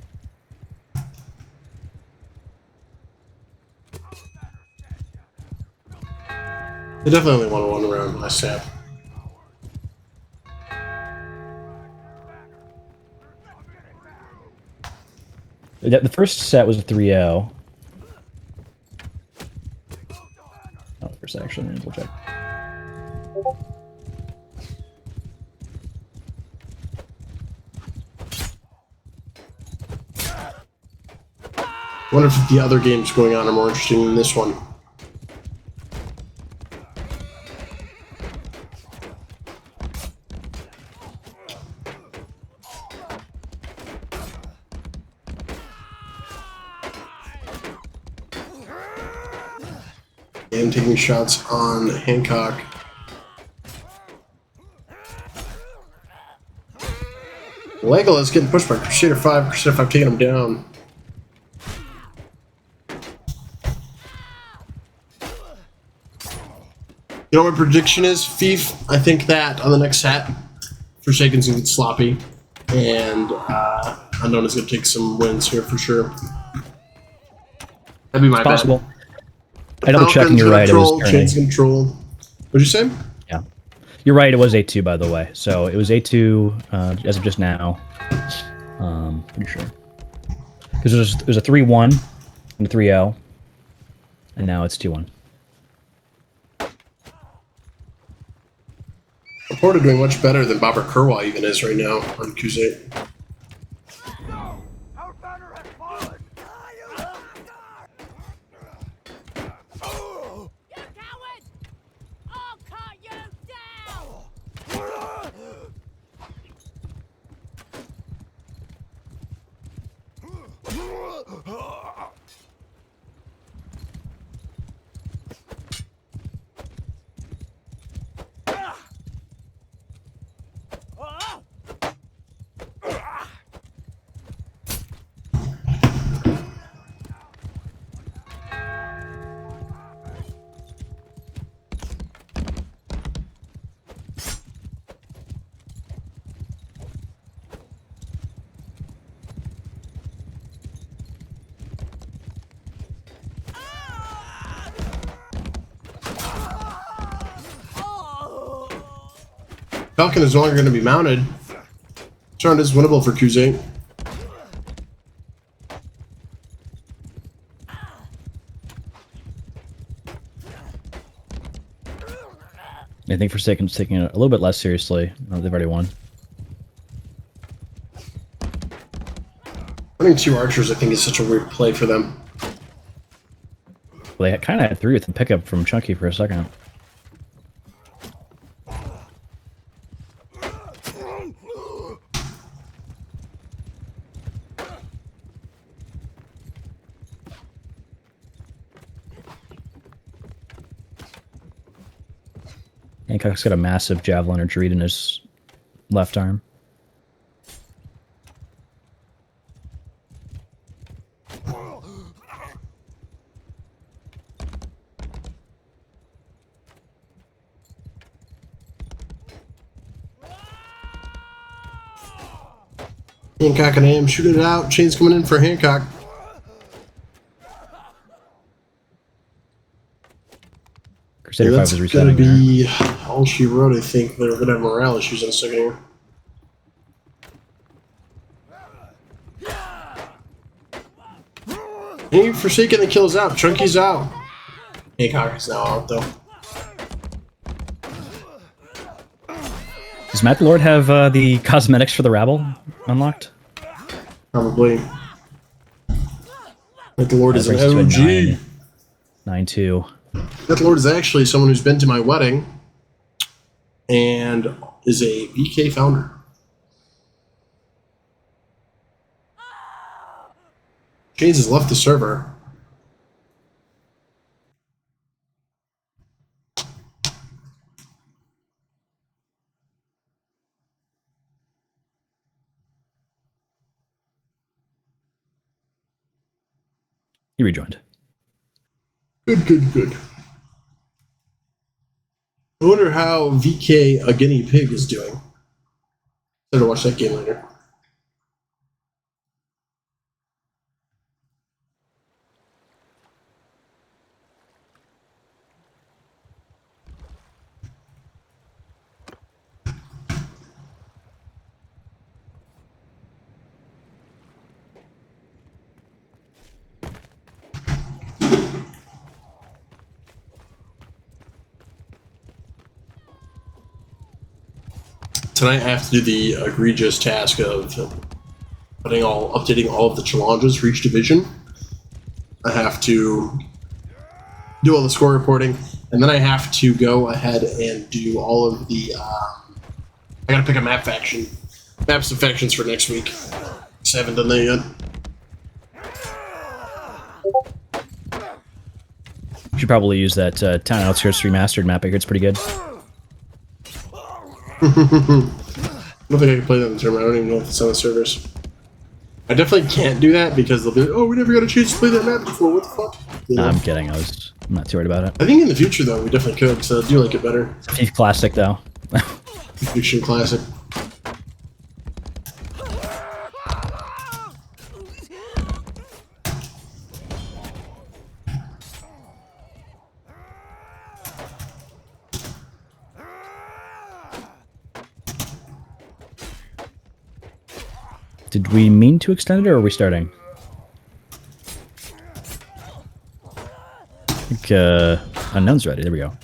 They definitely only won 1 round last half. The first set was a 3-0. Oh, first set actually. We'll check. I wonder if the other games going on are more interesting than this one. And taking shots on Hancock. Legolas getting pushed by Crusader 5. Crusader 5 taking him down. You know what my prediction is, Fief? I think that on the next set, Forsaken's going to get sloppy. And Unknown is going to take some wins here for sure. That'd be my Possible. bet. I double checked, and you're right. It was Chains control. What'd you say? Yeah, you're right. It was 8-2, by the way. So it was 8-2 as of just now. Pretty sure because it was a 3-1 and a 3-0. And now it's 2-1. Laporta doing much better than Bobber Kerwa even is right now on Q8. No! Our banner has fallen! You coward! I'll cut you down! Falcon is no longer going to be mounted. Turn is winnable for Q8. I think Forsaken's taking it a little bit less seriously. They've already won. Running 2 archers, I think, is such a weird play for them. Well, they kind of had 3 with the pickup from Chunky for a second. Hancock's got a massive javelin or Jeet in his left arm. Hancock and AM shoot it out. Chain's coming in for Hancock. Crusader 5 That's is going to resetting be all she wrote, I think. They're going to have morale issues in a second here. Hey, Forsaken the kills out. Chunky's out. Hancock is now out, though. Does Matt the Lord have the cosmetics for the rabble unlocked? Probably. Matt the Lord is an That brings OG. it to a 9-2. Matt the Lord is actually someone who's been to my wedding and is a BK founder. Chains has left the server. He rejoined. Good, good, good. I wonder how VK, a guinea pig, is doing. Better watch that game later. Tonight I have to do the egregious task of updating all of the challenges for each division. I have to do all the score reporting, and then I have to go ahead and do all of the. I gotta pick a maps and factions for next week. I haven't done that yet. You should probably use that Town Outskirts Remastered map. I hear it's pretty good. I don't think I can play that in the tournament. I don't even know if it's on the servers. I definitely can't do that because they'll be like, oh, we never got a chance to play that map before. What the fuck? You know? No, I'm kidding. I'm not too worried about it. I think in the future, though, we definitely could, so I do like it better. He's classic, though. Fiction classic. Did we mean to extend it, or are we starting? think Unknown's ready. There we go.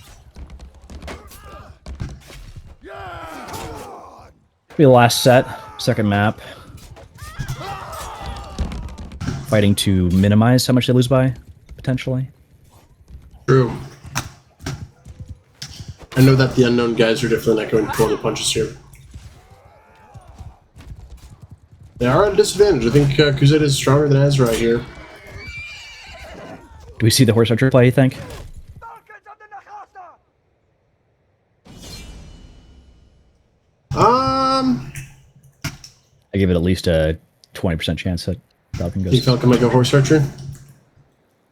Be the last set, second map. Fighting to minimize how much they lose by, potentially. True. I know that the Unknown guys are definitely not going to pull any punches here. They are at a disadvantage. I think Crusade is stronger than Ezra here. Do we see the horse archer play, you think? Falcons of the Nakasta! I give it at least a 20% chance that Falcon You think goes. Falcon might go horse archer?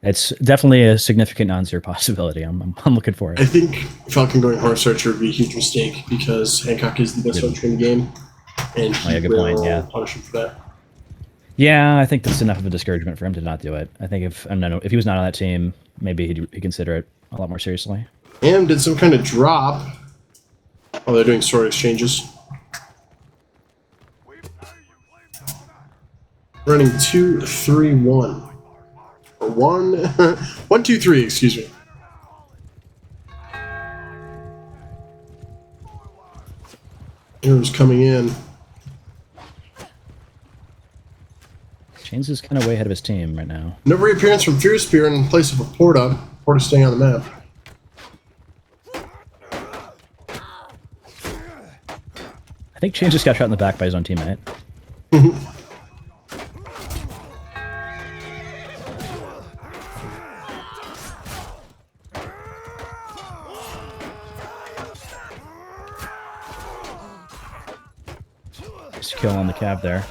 It's definitely a significant non-zero possibility. I'm looking for I it. think Falcon going horse archer would be a huge mistake because Hancock is the best archer in the game, and he yeah, good will point, yeah. punish him for that. Yeah, I think that's enough of a discouragement for him to not do it. I think if he was not on that team, maybe he'd consider it a lot more seriously. And did some kind of drop. Oh, they're doing sword exchanges. Running 2, 3, 1. Or 1, 1, 2, 3, excuse me. Arrow's coming in. Chains is kind of way ahead of his team right now. No reappearance from Fear Spear in place of a Porta. Porta staying on the map. I think Chains just got shot in the back by his own teammate. Nice kill on the cab there.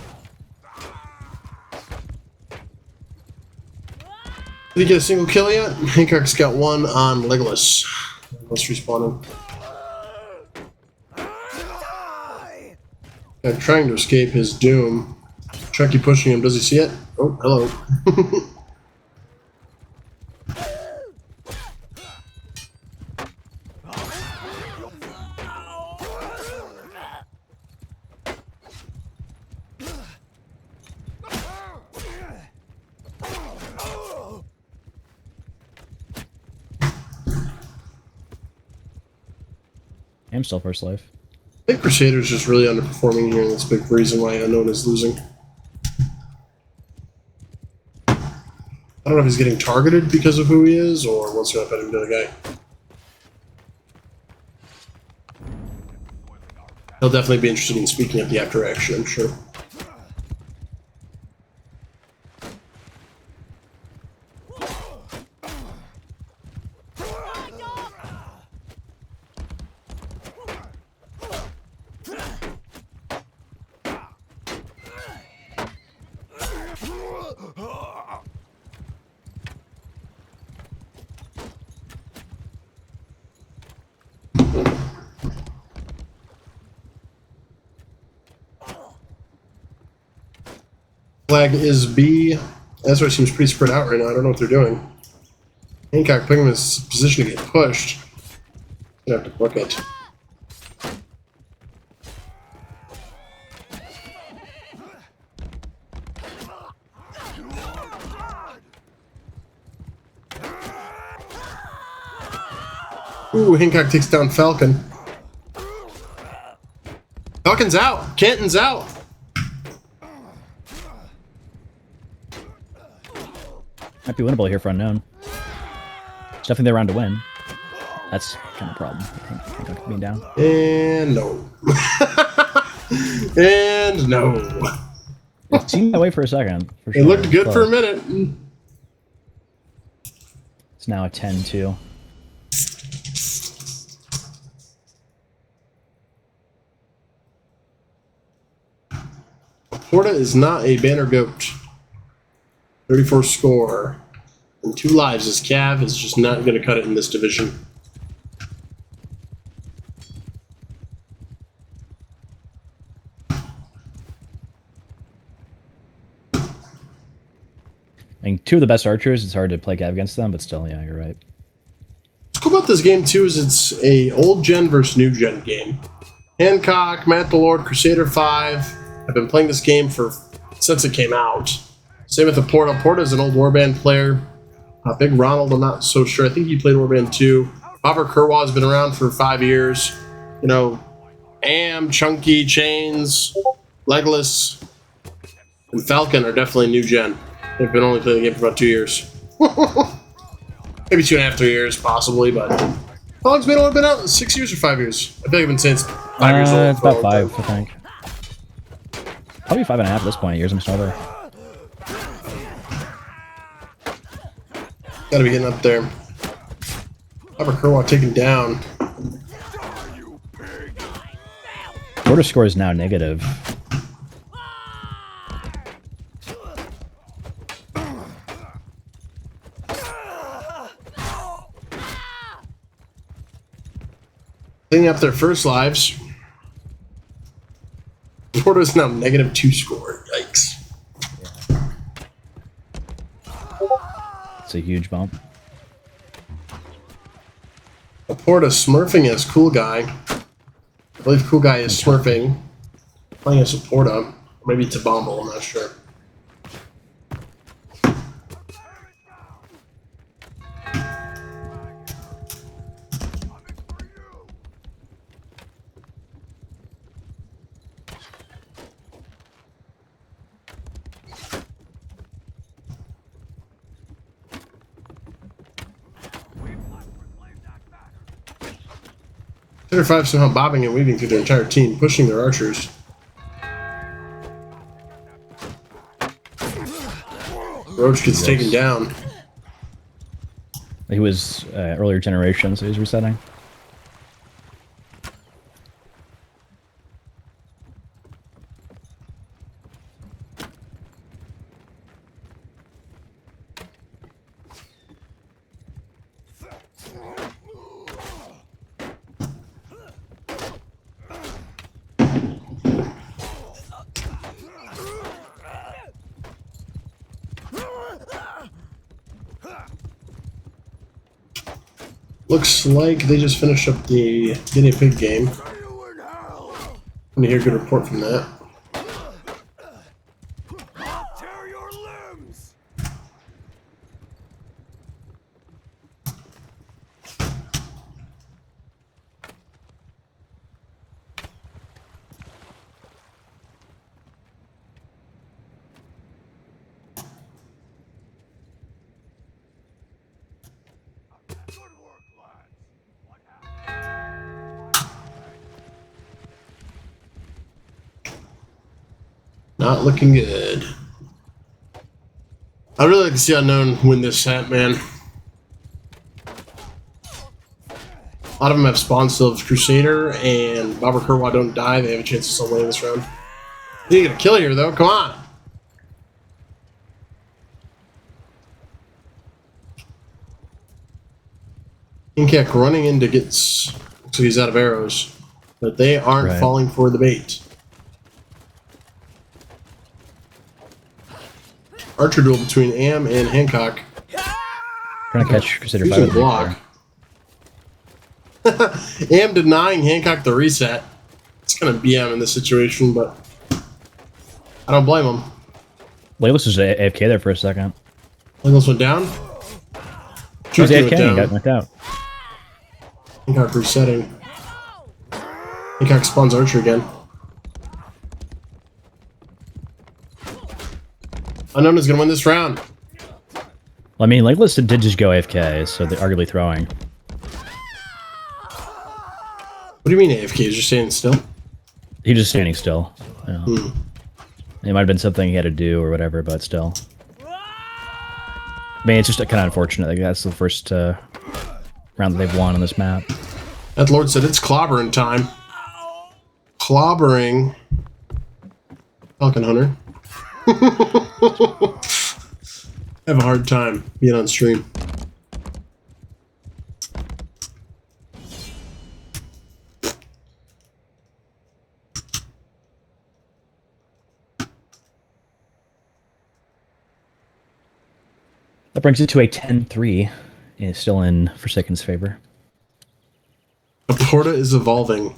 Did he get a single kill yet? Hancock's got one on Legolas. Legolas respawning. I'm trying to escape his doom. Chucky pushing him. Does he see it? Oh, hello. I'm still first life. I think Crusader's just really underperforming here, and that's a big reason why Unknown is losing. I don't know if he's getting targeted because of who he is, or what's going to happen to the guy. He'll definitely be interested in speaking at the after action, I'm sure. Flag is B. Ezra seems pretty spread out right now. I don't know what they're doing. Hancock putting him in his position to get pushed. Gonna have to book it. Ooh, Hancock takes down Falcon. Falcon's out. Canton's out. Might be winnable here for Unknown. It's definitely their round to win. That's kind of a problem. Hancock being down. And no. And no. It seemed that way for a second. For It sure. looked good Close. for a minute. It's now a 10-2. Porta is not a banner goat. 34 score. And 2 lives. His Cav is just not going to cut it in this division. I mean, 2 of the best archers. It's hard to play Gav against them, but still, yeah, you're right. What's cool about this game, too, is it's a old gen versus new gen game. Hancock, Matt the Lord, Crusader 5. I've been playing this game since it came out. Same with the Porta. Porta is an old warband player. Big Ronald, I'm not so sure. I think he played Warband 2. Bobber Kerwa has been around for 5 years. You know, Am, Chunky, Chains, Legolas, and Falcon are definitely new gen. They've been only playing the game for about 2 years. Maybe 2.5, 3 years, possibly, but how long's Manowar been out? 6 years or 5 years? I feel like I've been saying it's 5 years old. It's for a about long 5, time. I think. Probably 5.5 at this point. Years I'm over. Gotta be getting up there. Bobber Kerwa taken down. Border score is now negative. Cleaning up their first lives. Porto's now -2 score. Yikes. It's a huge bump. Porta smurfing as Cool Guy. I believe Cool Guy is smurfing. Playing as Porta. Or maybe it's a Bomble, I'm not sure. Center 5 somehow bobbing and weaving through their entire team, pushing their archers. Roach gets taken down. He was earlier generation, so he's resetting. Looks like they just finished up the guinea pig game. I'm gonna hear a good report from that. Tear your limbs. Good work, lads. What happened? Not looking good. I'd really like to see Unknown win this set, man. A lot of them have spawn still of Crusader, and Bobber Kerwa don't die. They have a chance of still winning this round. You get a kill here, though. Come on. Inkek running in to get... So he's out of arrows. But they aren't Right. falling for the bait. Archer duel between Am and Hancock. Trying to catch Crusader 5 Using with the block. Am denying Hancock the reset. It's gonna be Am in this situation, but I don't blame him. Legolas was AFK there for a second. Legolas went down. He was Chunky AFK and got went knocked down. out. Hancock resetting. Hancock spawns Archer again. Unknown is gonna win this round. Well, I mean, Legolas did just go AFK, so they're arguably throwing. What do you mean AFK? Is just staying still? He just standing still. Yeah. It might have been something he had to do or whatever, but still. I mean, it's just kind of unfortunate. Like, that's the first round that they've won on this map. That Lord said it's clobbering time. Clobbering. Falcon Hunter. I have a hard time being on stream. That brings it to a 10-3. It's still in Forsaken's favor. The Porta is evolving.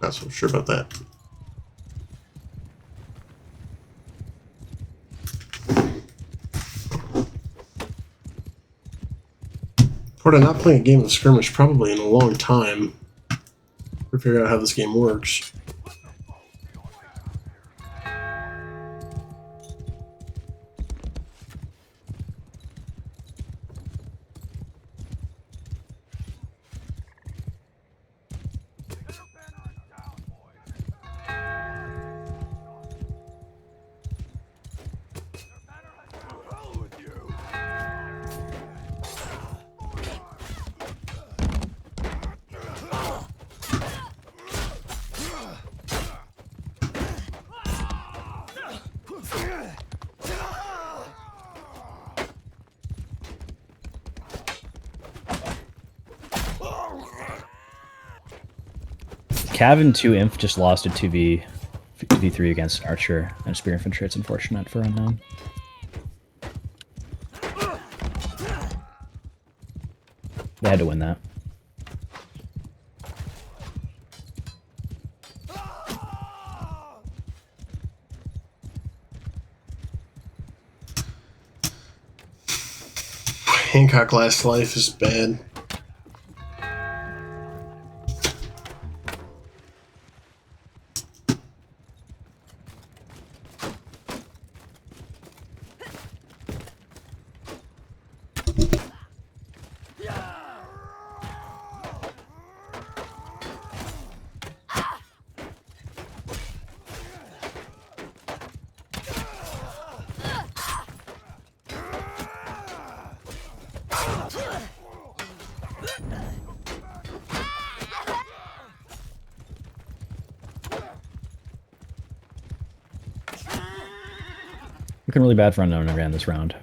Not so sure about that. Porta not playing a game of skirmish probably in a long time. To figure out how this game works. Cav and 2 Inf just lost a 2v3 against Archer and Spear Infantry. It's unfortunate for Unknown. They had to win that. Hancock Last Life is bad. Looking really bad for Unknown again this round.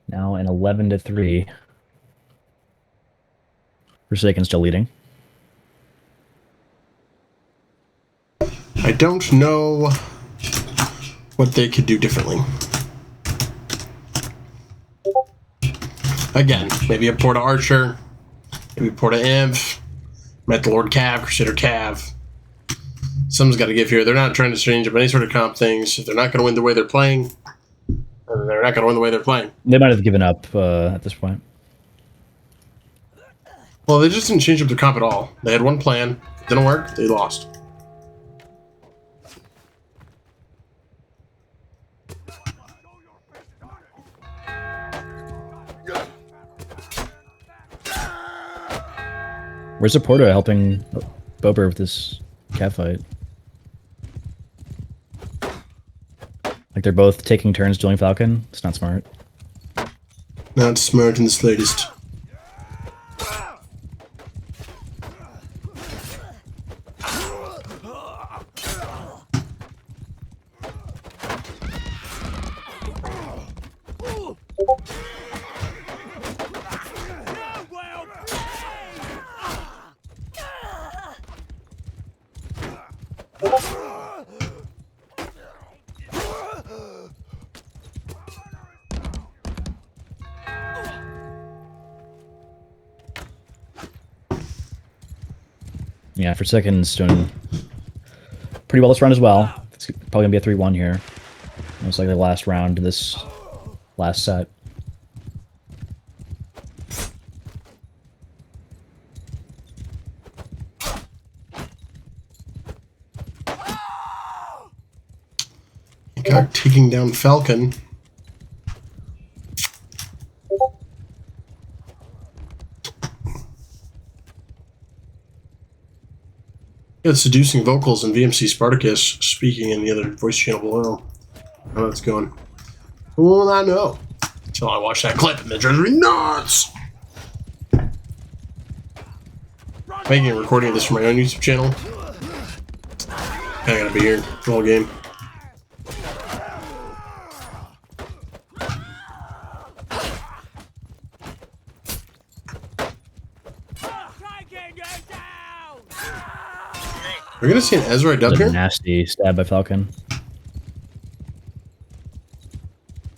Now an 11-3. Forsaken still leading. I don't know what they could do differently. Again, maybe a Porta Archer, maybe Porta Inf, Metal Lord Cav, Crusader Cav. Something's got to give here. They're not trying to change up any sort of comp things. If they're not going to win the way they're playing, they're not going to win the way they're playing. They might have given up at this point. Well, they just didn't change up their comp at all. They had one plan. It didn't work. They lost. Where's the Porta helping Bober with this cat fight? Like they're both taking turns dueling Falcon? It's not smart. Not smart in the slightest. Yeah, Forsaken's doing pretty well this round as well. It's probably going to be a 3-1 here. Most likely the last round of this last set. Got taking down Falcon. Got seducing vocals and VMC Spartacus speaking in the other voice channel below. How that's going. Who will not know until I watch that clip and it drives me nuts. Making a recording of this for my own YouTube channel. I gotta be here the whole game. We're gonna see an Ezra dub A here. nasty stab by Falcon.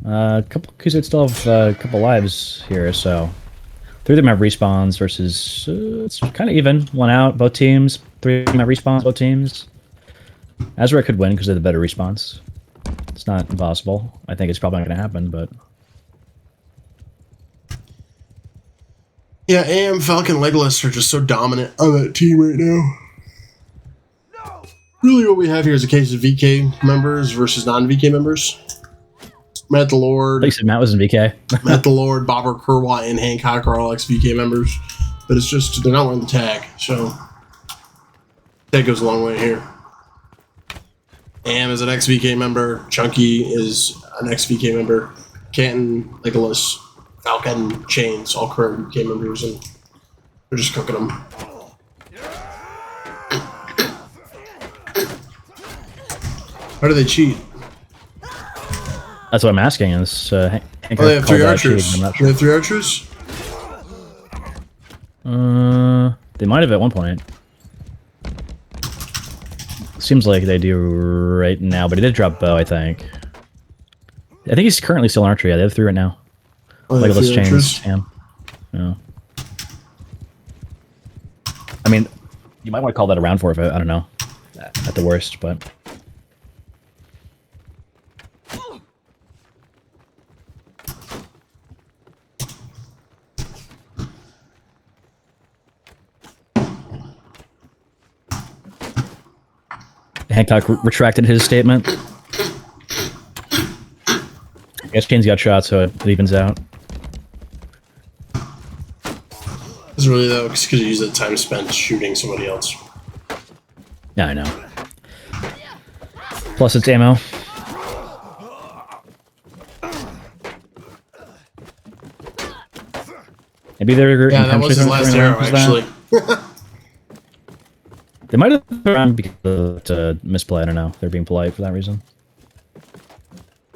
Couple because it still have a couple lives here, so three of them have respawns versus it's kind of even. One out, both teams. Three of them have respawns, both teams. Azra could win because of the better respawns. It's not impossible. I think it's probably not going to happen, but Yeah, AM, Falcon, Legolas are just so dominant on that team right now. Really, what we have here is a case of VK members versus non-VK members. Matt the Lord, like I said, Matt was in VK. Matt the Lord, Bobber, Kerwat, and Hancock are all ex-VK members, but it's just they're not wearing the tag, so that goes a long way here. Am is an ex-VK member. Chunky is an ex-VK member. Canton, Legolas, Falcon, Chains, all current VK members, and they're just cooking them. How do they cheat? That's what I'm asking. Is Oh, they have three archers. I'm not They sure. have three archers? They might have at one point. Seems like they do right now, but he did drop bow, I think. I think he's currently still in archery. Yeah, they have three right now. Oh, they have Legolas, three Chains, archers? Am. Yeah. I mean, you might want to call that a round 4 if I don't know. At the worst, but... Hancock retracted his statement. I guess Chains got shot, so it evens out. It's really though, because you use that time spent shooting somebody else. Yeah, I know. Plus it's ammo. Maybe they're Yeah, that was his last arrow, actually. They might have put around because of misplay. I don't know. They're being polite for that reason.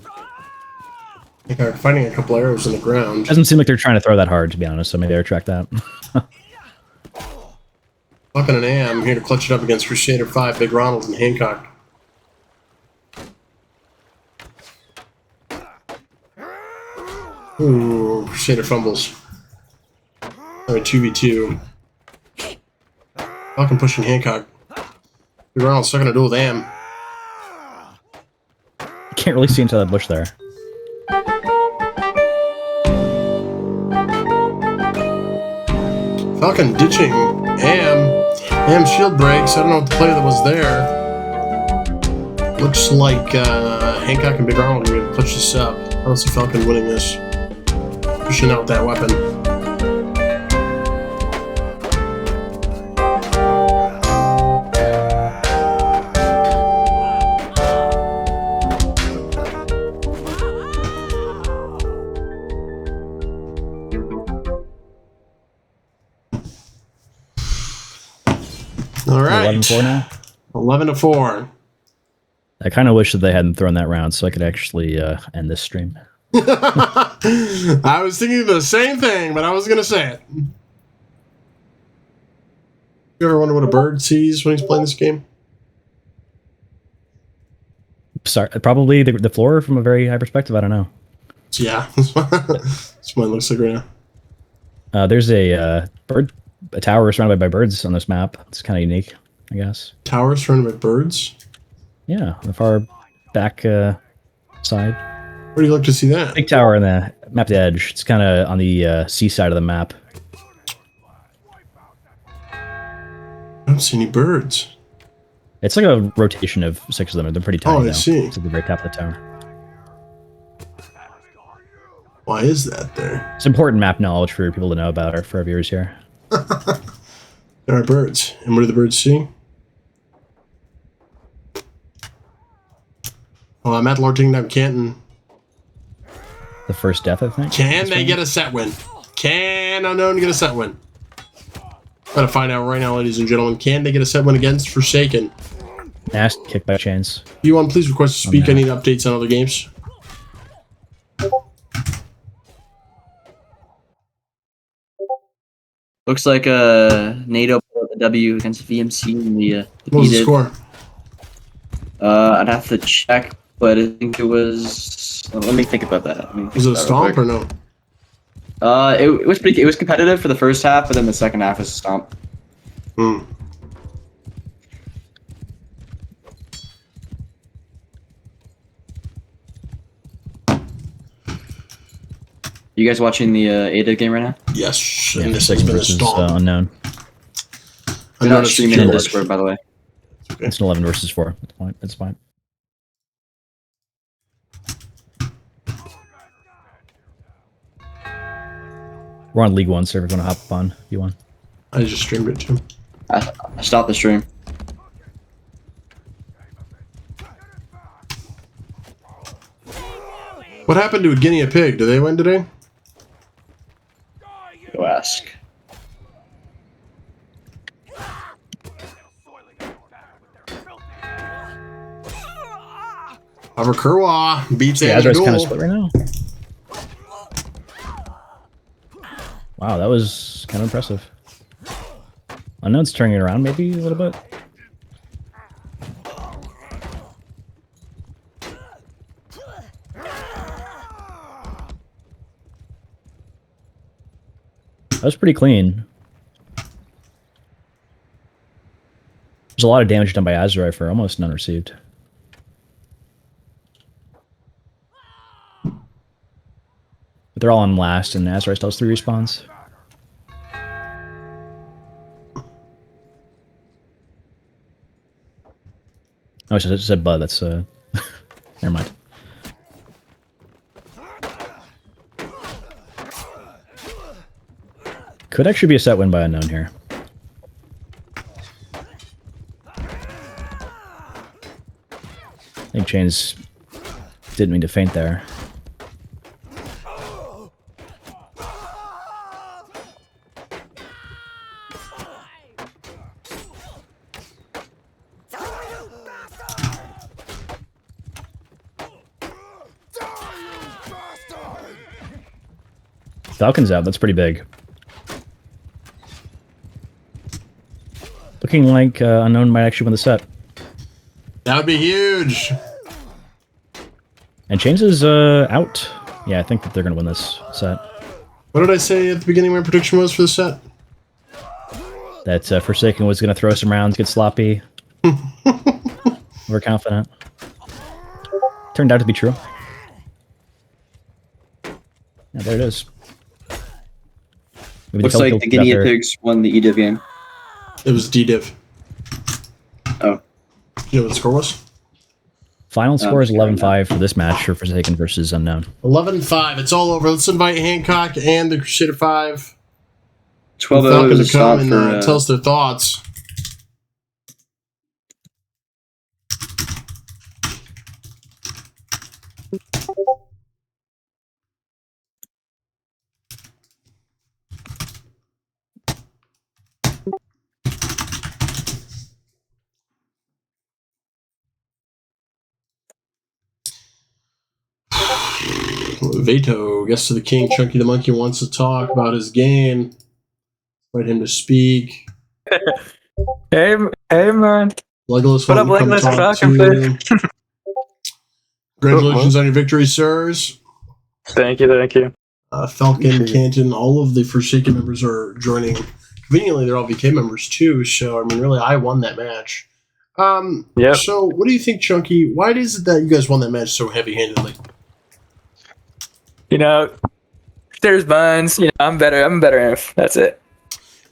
I think I'm finding a couple arrows in the ground. Doesn't seem like they're trying to throw that hard, to be honest. So maybe they retract that. Falcon and Am here to clutch it up against Crusader 5, Big Ronald and Hancock. Ooh, Crusader fumbles. All right, 2v2. Falcon pushing Hancock. Big Ronald stuck in a duel with Am. You can't really see into that bush there. Falcon ditching Am. Am shield breaks. I don't know what the play that was there. Looks like Hancock and Big Ronald are going to push this up. I don't see Falcon winning this. Pushing out with that weapon. All right. 11-4 now. 11-4. I kind of wish that they hadn't thrown that round so I could actually end this stream. I was thinking the same thing, but I was going to say it. You ever wonder what a bird sees when he's playing this game? Sorry, probably the floor from a very high perspective. I don't know. Yeah. That's what it looks like right now. There's a tower surrounded by birds on this map. It's kind of unique, I guess. Tower surrounded by birds? Yeah, on the far back side. Where do you look to see that? Big tower on the map edge. It's kind of on the sea side of the map. I don't see any birds. It's like a rotation of 6 of them. They're pretty tiny. Oh, I though. see. It's at the very top of the tower. Why is that there? It's important map knowledge for people to know about, or for our viewers here. There are birds. And what do the birds see? Well, I'm at Lord taking down Canton. The first death, I think. Can they get a set win? Can Unknown get a set win? Gotta find out right now, ladies and gentlemen. Can they get a set win against Forsaken? Nasty kick by Chains. B1, please request to speak. Okay. I need updates on other games. Looks like a NATO the W against VMC in the What was the EDIV. score? I'd have to check, but I think it was. Let me think about that. Let me think Was it a about stomp real or quick. no? It was pretty. It was competitive for the first half, but then the second half was a stomp. Hmm. You guys watching the ADIV game right now? Yes, Yeah, and this has Forsaken been a versus stomp. Unknown. We're Unknown not is streaming in secured. Discord, by the way. Okay. It's an 11 versus 4. That's fine. That's fine. We're on League 1 server. If you want to hop on, if you want. I just streamed it too. I stopped the stream. What happened to a guinea pig? Did they win today? Go ask. Avakurwa beats Yeah, Anna Azra's kind of Duel. split right now. Wow, that was kind of impressive. Unknown's turning it around maybe a little bit. That was pretty clean. There's a lot of damage done by Azrai for almost none received. But they're all on last, and Azrai still has 3 respawns. Oh, it said Bud. That's never mind. Could actually be a set win by Unknown here. I think Chains didn't mean to faint there. Falcon's out. That's pretty big. Looking like Unknown might actually win the set. That would be huge. And Chains is out. Yeah, I think that they're going to win this set. What did I say at the beginning? My prediction was for the set. That Forsaken was going to throw some rounds, get sloppy. Overconfident. Turned out to be true. Yeah, there it is. Maybe Looks Falcon like the got guinea their- pigs won the EDIV game. It was D-Div. Oh. You know what the score was? Final score is 11-5 for this match for Forsaken versus Unknown. 11-5. It's all over. Let's invite Hancock and the Crusader 5. 12 Falcon was to a come stop and for. tell us their thoughts. Veto, guest to the king, Chunky the monkey wants to talk about his game. Invite him to speak. Hey, man. Legolas, What up, why don't you Legolas? come talk Falcon to you? Congratulations on your victory, sirs. Thank you. Falcon, Canton, all of the Forsaken members are joining. Conveniently, they're all VK members too, so I mean, really, I won that match. Yep. So, what do you think, Chunky? Why is it that you guys won that match so heavy-handedly? You know, there's buns. You know, I'm better inf. That's it.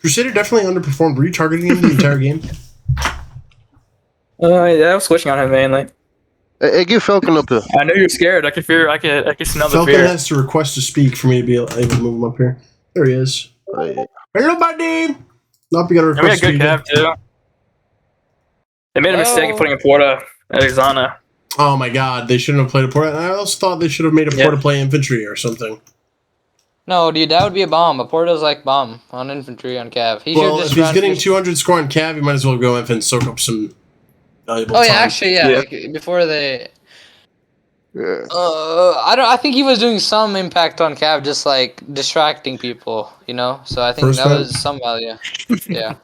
Crusader definitely underperformed. Were you targeting him the entire game? Yeah, I was switching on him mainly. Hey, give Falcon up here. I knew you were scared. I could fear. I could smell the Falcon fear. has to request to speak for me to be able to move him up here. There he is. Hey, Hello, buddy! Nope, you got to And we request had good to cap too. They made a mistake of putting a Porta at Exana. Oh my god, they shouldn't have played a Porta. And I also thought they should have made a Yeah. Porta play infantry or something. No, dude, that would be a bomb. A Porta's like bomb on infantry on Cav. He Well, should if just he's run getting for- 200 score on Cav, you might as well go in and soak up some valuable Oh time. yeah, actually, yeah. Yeah. Like, before they, yeah. I think he was doing some impact on Cav, just like distracting people, you know. So I think First that round? was some value. Yeah.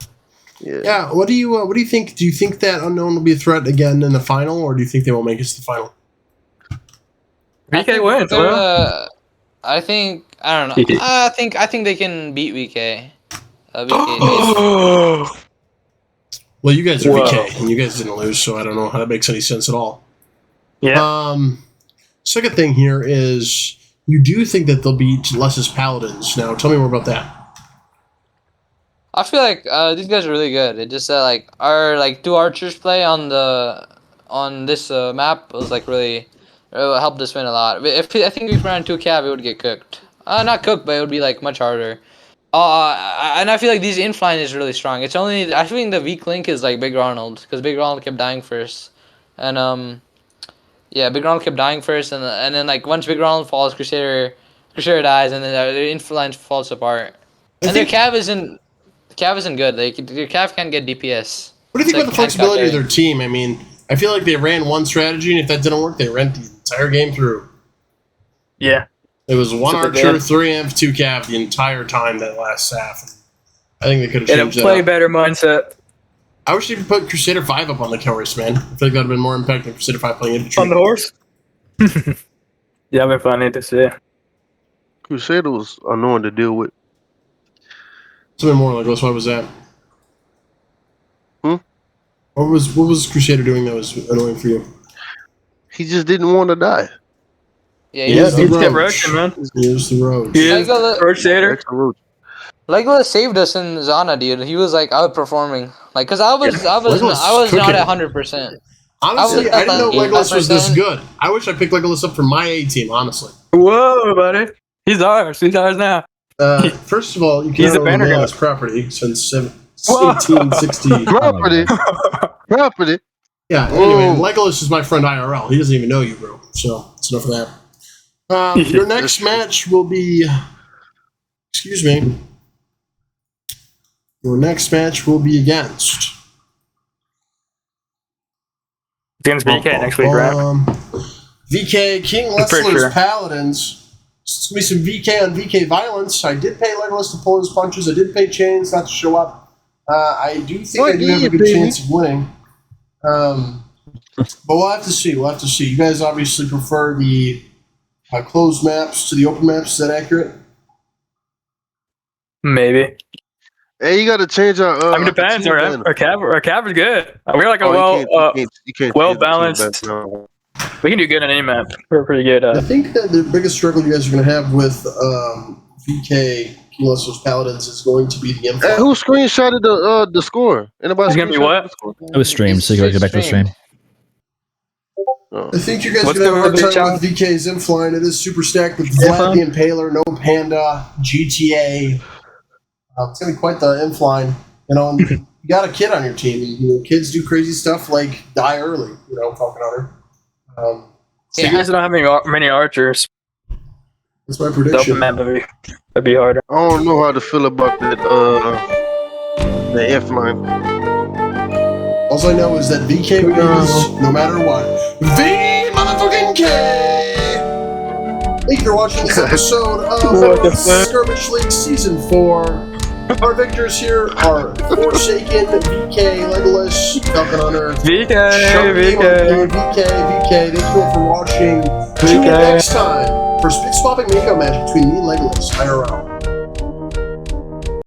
Yeah. Yeah. What do you think? Do you think that Unknown will be a threat again in the final, or do you think they won't make it to the final? VK wins, bro. I think I don't know. VK. I think they can beat VK. VK. Well, you guys are Whoa. VK, and you guys didn't lose, so I don't know how that makes any sense at all. Yeah. Second thing here is you do think that they'll beat Les's Paladins. Now, tell me more about that. I feel like these guys are really good. It just like our like 2 archers play on this map was like really helped us win a lot. If I think if we ran 2 cav, it would get cooked. Not cooked, but it would be like much harder. And I feel like these infline is really strong. It's only I think the weak link is like Big Ronald because Big Ronald kept dying first, and yeah, Big Ronald kept dying first, and then like once Big Ronald falls, Crusader dies, and then their infline falls apart. And their cav isn't good. Their cav can't get DPS. What do you think about the flexibility of their team? I mean, I feel like they ran one strategy, and if that didn't work, they ran the entire game through. Yeah. It was 1 Super archer, good. 3 amp, 2 cav the entire time that last SAF. I think they could have changed that. Play better mindset. I wish they could put Crusader 5 up on the kill race, man. I feel like that would have been more impact than Crusader 5 playing infantry. On the horse? Yeah, I've been funny to see. Crusader was annoying to deal with. Something more like this. What was that? Hmm? What was Crusader doing that was annoying for you? He just didn't want to die. Yeah, He's the He's roach. kept rushing, man. He's the roach. He is Crusader. Extra roach. Legolas saved us in Zana, dude. He was like outperforming, like, cause I was Legolas not cooking. at 100%. Honestly, I didn't know like Legolas was this 85%. good. I wish I picked Legolas up for my A team, honestly. Whoa, buddy. He's ours. He's ours now. First of all, you He's can't a own banner guy. Legolas property since Whoa. 1860. Property. Property. Yeah, anyway, Legolas is my friend IRL. He doesn't even know you, bro. So, it's enough of that. Your next match will be... Excuse me. Your next match will be against... Against VK next week, right? VK, King pretty Lesler's sure. Paladins. It's going to be some VK on VK violence. I did pay Legolas to pull his punches. I did pay Chains not to show up. I do think I do have a good chance of winning. But we'll have to see. We'll have to see. You guys obviously prefer the closed maps to the open maps. Is that accurate? Maybe. Hey, you got to change our. I mean, depends. team Our banner. cav is good. We're like a You can't well change the team balanced. banner. We can do good on any map. We're pretty good. I think that the biggest struggle you guys are going to have with VK King Lesler's Paladins is going to be the info. Hey, who screenshotted the score? Anybody? It's gonna be screenshotted what? the score? It was streamed, so you gotta go back to the stream. Oh. I think you guys are What's going to have a the hard time challenge? with VK's infline. It is super stacked with Infline? Vlad the Impaler, No Panda, GTA. It's going to be quite the infline. You know, and you got a kid on your team. You know, kids do crazy stuff like die early, you know, Falcon Hunter. So you guys don't have many archers. That's my The prediction. open map would be harder. I don't know how to feel about that. The F line. All I know is that VK wins no matter what. V motherfucking K! Thank you for watching this episode of Skirmish League Season 4. Our victors here are Forsaken, VK, Legolas, Falcon Hunter, VK. VK. Thank you all for watching. Tune in next time for a spit swapping makeup match between me and Legolas. IRL.